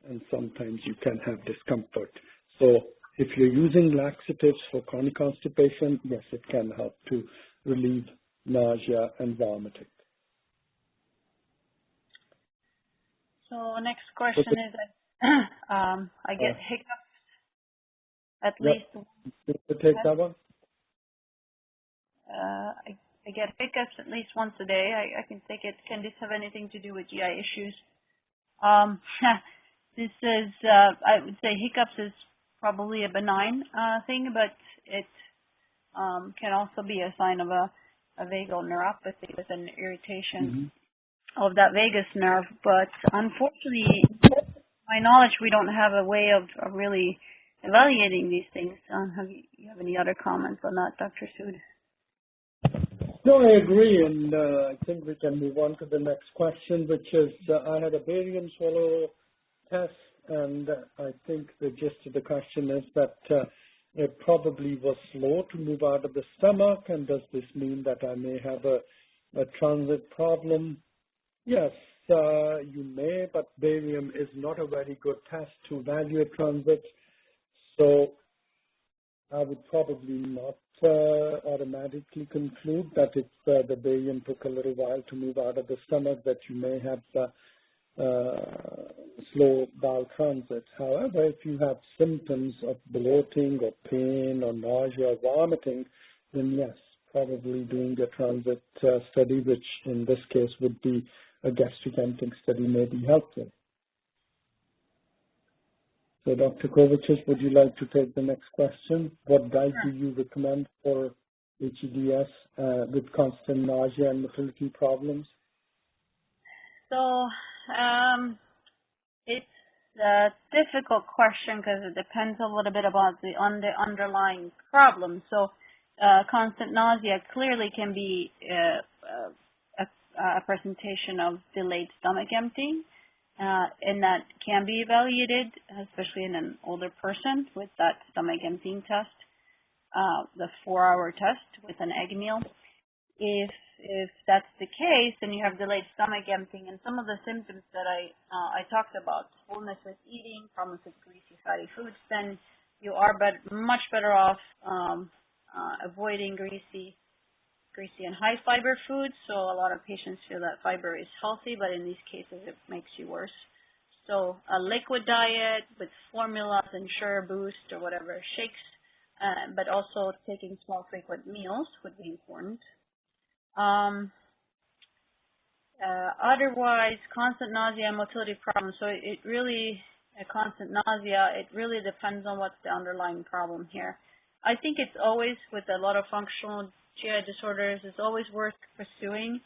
and sometimes you can have discomfort. So if you're using laxatives for chronic constipation, yes, it can help to relieve nausea and vomiting. So next question is, I get hiccups at least. To take that one? I get hiccups at least once a day. I can take it. Can this have anything to do with GI issues? This is, I would say hiccups is probably a benign thing, but it can also be a sign of a vagal neuropathy with an irritation of that vagus nerve. But unfortunately, to my knowledge, we don't have a way of really evaluating these things. You have any other comments on that, Dr. Sood? No, I agree, and I think we can move on to the next question, which is I had a barium swallow test, and I think the gist of the question is that it probably was slow to move out of the stomach, and does this mean that I may have a transit problem? Yes, you may, but barium is not a very good test to evaluate transit, so I would probably not automatically conclude that if the barium took a little while to move out of the stomach, that you may have slow bowel transit. However, if you have symptoms of bloating or pain or nausea or vomiting, then yes, probably doing a transit study, which in this case would be a gastric emptying study, may be helpful. So Dr. Kovacic, would you like to take the next question? What diet do you recommend for hEDS with constant nausea and motility problems? So it's a difficult question because it depends a little bit about the underlying problem. So constant nausea clearly can be a presentation of delayed stomach emptying, and that can be evaluated, especially in an older person with that stomach emptying test, the 4-hour test with an egg meal. If that's the case, then you have delayed stomach emptying, and some of the symptoms that I talked about, fullness with eating, problems with greasy, fatty foods, then you are much better off avoiding greasy and high fiber foods. So a lot of patients feel that fiber is healthy, but in these cases it makes you worse. So a liquid diet with formulas, Ensure, Boost, or whatever, shakes, but also taking small frequent meals would be important. Otherwise, constant nausea and motility problems. So it really, constant nausea, it really depends on what's the underlying problem here. I think it's always, with a lot of functional GI disorders, it's always worth pursuing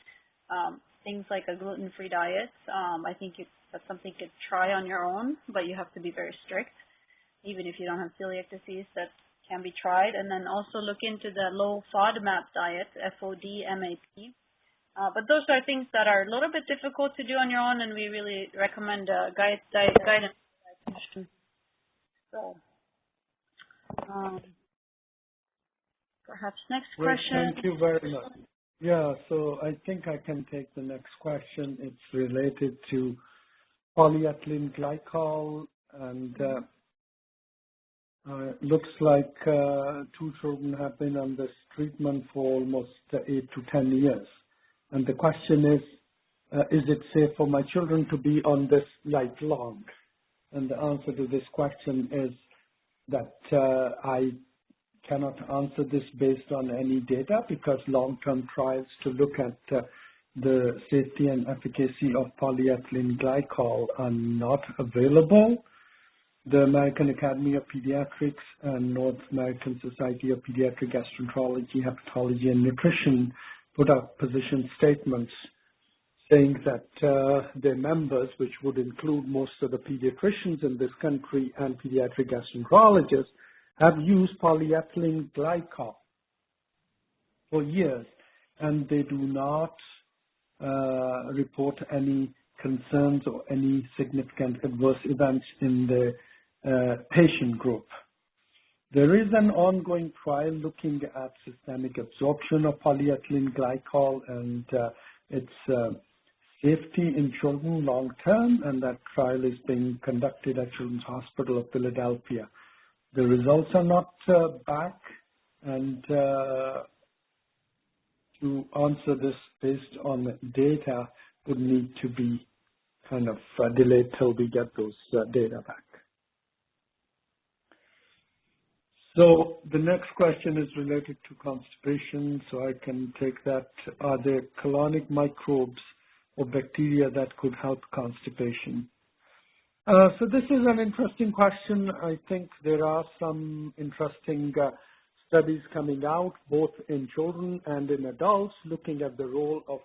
things like a gluten-free diet. I think that's something you could try on your own, but you have to be very strict. Even if you don't have celiac disease, that can be tried. And then also look into the low FODMAP diet, FODMAP. But those are things that are a little bit difficult to do on your own, and we really recommend guidance. So, perhaps next question. Thank you very much. Yeah, so I think I can take the next question. It's related to polyethylene glycol, and looks like 2 children have been on this treatment for almost 8 to 10 years. And the question is it safe for my children to be on this lifelong? And the answer to this question is that I cannot answer this based on any data, because long-term trials to look at the safety and efficacy of polyethylene glycol are not available. The American Academy of Pediatrics and North American Society of Pediatric Gastroenterology, Hepatology, and Nutrition put out position statements saying that their members, which would include most of the pediatricians in this country and pediatric gastroenterologists, have used polyethylene glycol for years, and they do not report any concerns or any significant adverse events in the patient group. There is an ongoing trial looking at systemic absorption of polyethylene glycol and its safety in children long term, and that trial is being conducted at Children's Hospital of Philadelphia. The results are not back, and to answer this based on data would need to be kind of delayed till we get those data back. So the next question is related to constipation, so I can take that. Are there colonic microbes or bacteria that could help constipation? So this is an interesting question. I think there are some interesting studies coming out, both in children and in adults, looking at the role of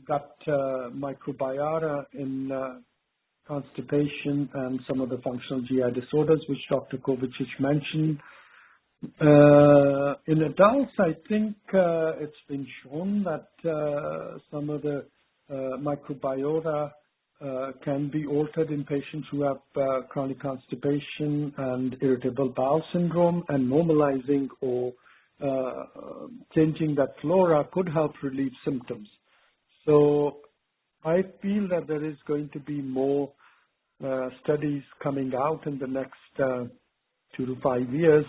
gut microbiota in constipation and some of the functional GI disorders, which Dr. Kovacic mentioned. In adults, I think it's been shown that some of the microbiota can be altered in patients who have chronic constipation and irritable bowel syndrome, and normalizing or changing that flora could help relieve symptoms. So I feel that there is going to be more studies coming out in the next 2 to 5 years,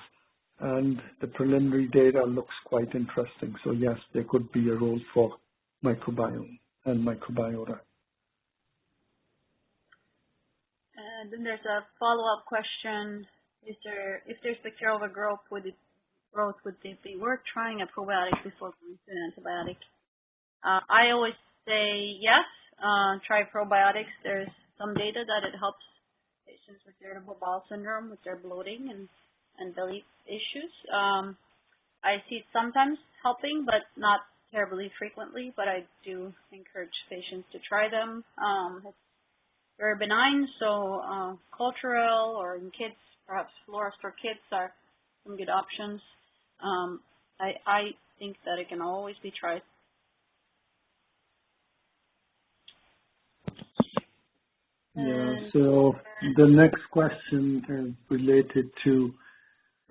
and the preliminary data looks quite interesting. So yes, there could be a role for microbiome and microbiota. And then there's a follow-up question. If there's bacterial overgrowth, would it be worth trying a probiotic before going to an antibiotic? I always say yes, try probiotics. There's some data that it helps patients with irritable bowel syndrome with their bloating and belly issues. I see it sometimes helping, but not terribly frequently, but I do encourage patients to try them. It's very benign, so cultural or in kids, perhaps Florist for kids are some good options. I think that it can always be tried. Yeah, so the next question is related to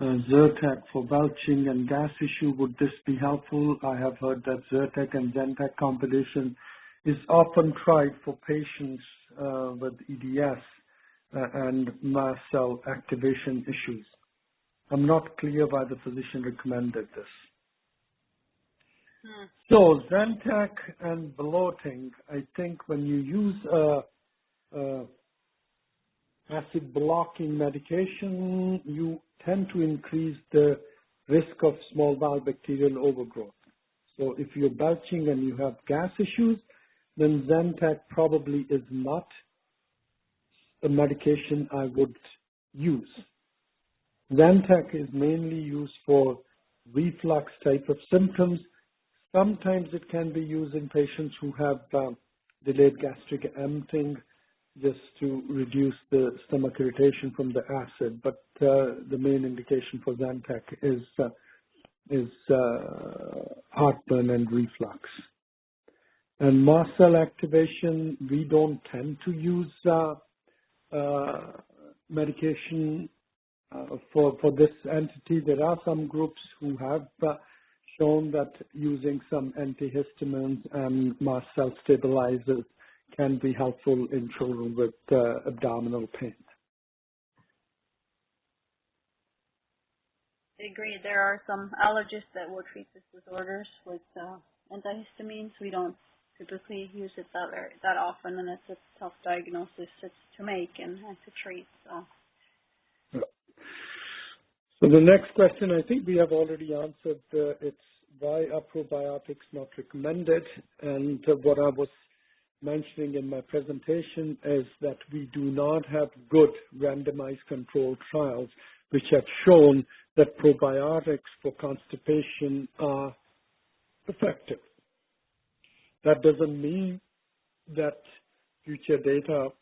Zyrtec for belching and gas issue. Would this be helpful? I have heard that Zyrtec and Zentek combination is often tried for patients with EDS and mast cell activation issues. I'm not clear why the physician recommended this. So Zentek and bloating, I think when you use acid blocking medication, you tend to increase the risk of small bowel bacterial overgrowth. So if you're belching and you have gas issues, then Zentek probably is not a medication I would use. Zentek is mainly used for reflux type of symptoms. Sometimes it can be used in patients who have delayed gastric emptying, just to reduce the stomach irritation from the acid. But the main indication for Zentek is heartburn and reflux. And mast cell activation, we don't tend to use medication for this entity. There are some groups who have shown that using some antihistamines and mast cell stabilizers can be helpful in children with abdominal pain. I agree. There are some allergists that will treat these disorders with antihistamines. We don't typically use it that often, and it's a tough diagnosis to make and to treat. So the next question, I think we have already answered. It's why are probiotics not recommended? And what I was mentioning in my presentation is that we do not have good randomized controlled trials which have shown that probiotics for constipation are effective. That doesn't mean that future data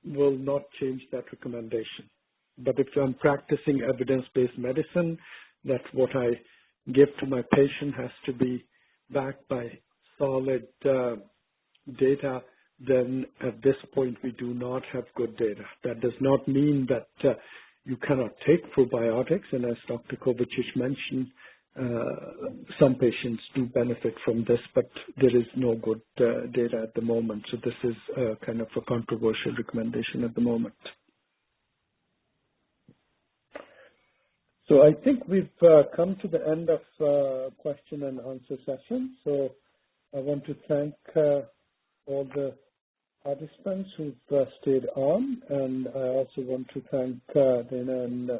will not change that recommendation. But if I'm practicing evidence-based medicine, that what I give to my patient has to be backed by solid data, then at this point we do not have good data. That does not mean that you cannot take probiotics, and as Dr. Kovacic mentioned, some patients do benefit from this, but there is no good data at the moment. So this is kind of a controversial recommendation at the moment. So I think we've come to the end of question and answer session. So I want to thank all the participants who've stayed on, and I also want to thank Dana and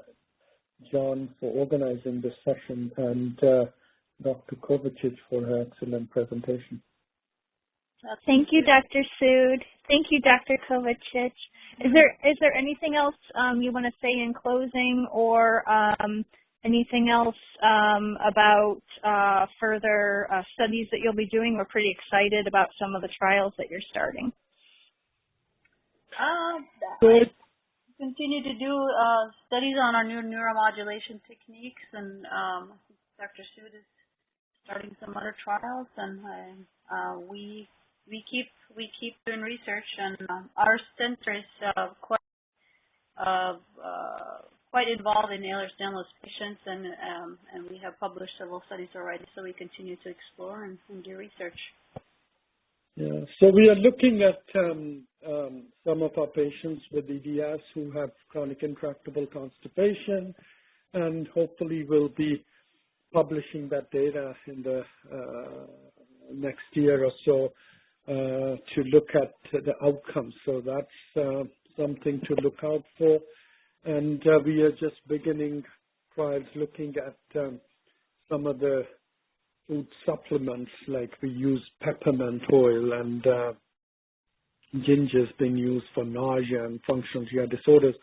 John for organizing this session, and Dr. Kovacic for her excellent presentation. Thank you, Dr. Sood. Thank you, Dr. Kovacic. Is there anything else you want to say in closing, or anything else about further studies that you'll be doing? We're pretty excited about some of the trials that you're starting. I continue to do studies on our new neuromodulation techniques, and Dr. Sood is starting some other trials, and we keep doing research, and our center is quite involved in Ehlers-Danlos patients, and we have published several studies already, so we continue to explore and do research. Yeah, so we are looking at some of our patients with EDS who have chronic intractable constipation, and hopefully we'll be publishing that data in the next year or so to look at the outcomes. So that's something to look out for. And we are just beginning trials looking at some of the food supplements, like we use peppermint oil and ginger is being used for nausea and functional GI disorders.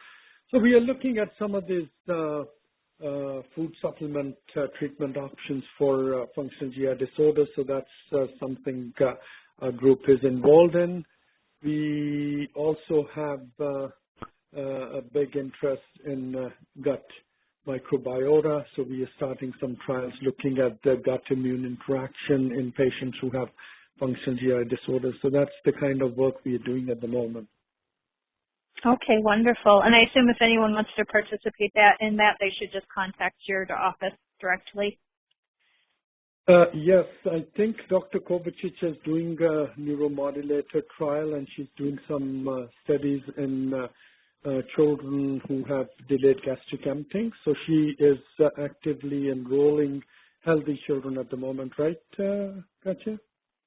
So we are looking at some of these food supplement treatment options for functional GI disorders. So that's something our group is involved in. We also have a big interest in gut microbiota. So we are starting some trials looking at the gut immune interaction in patients who have functional GI disorders. So that's the kind of work we are doing at the moment. Okay, wonderful. And I assume if anyone wants to participate in that, they should just contact your office directly. Yes, I think Dr. Kovacic is doing a neuromodulator trial, and she's doing some studies in children who have delayed gastric emptying. So she is actively enrolling healthy children at the moment, right, Katja?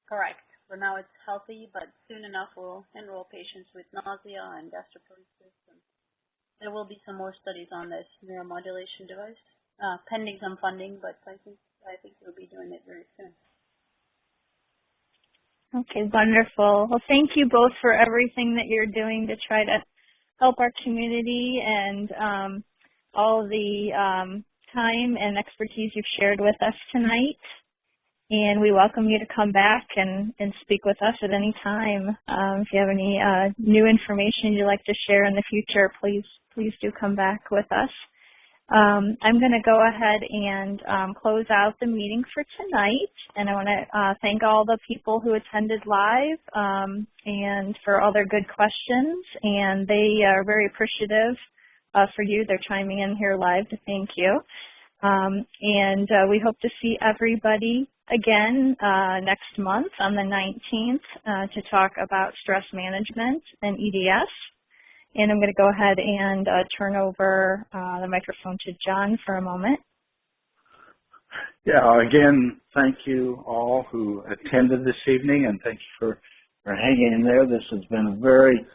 Correct. For now, it's healthy, but soon enough, we'll enroll patients with nausea and gastroparesis. And there will be some more studies on this neuromodulation device, pending some funding, but I think we'll be doing it very soon. Okay, wonderful. Well, thank you both for everything that you're doing to try to help our community and all the time and expertise you've shared with us tonight. And we welcome you to come back and speak with us at any time. If you have any new information you'd like to share in the future, please do come back with us. I'm going to go ahead and close out the meeting for tonight. And I want to thank all the people who attended live and for all their good questions. And they are very appreciative for you. They're chiming in here live to thank you. And we hope to see everybody again next month on the 19th to talk about stress management and EDS. And I'm going to go ahead and turn over the microphone to John for a moment. Yeah, again, thank you all who attended this evening, and thank you for hanging in there. This has been a very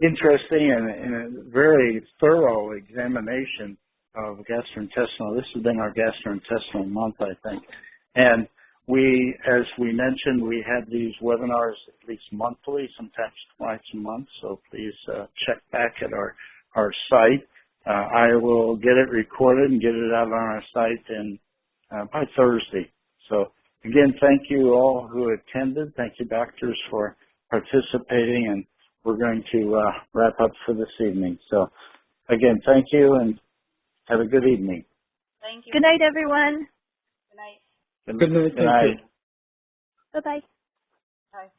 interesting and a very thorough examination of gastrointestinal. This has been our gastrointestinal month, I think. And as we mentioned, we have these webinars at least monthly, sometimes twice a month. So please check back at our site. I will get it recorded and get it out on our site by Thursday. So again, thank you all who attended. Thank you, doctors, for participating. And we're going to wrap up for this evening. So again, thank you and have a good evening. Thank you. Good night, everyone. Good night. Good night. Good night. Bye-bye. Bye.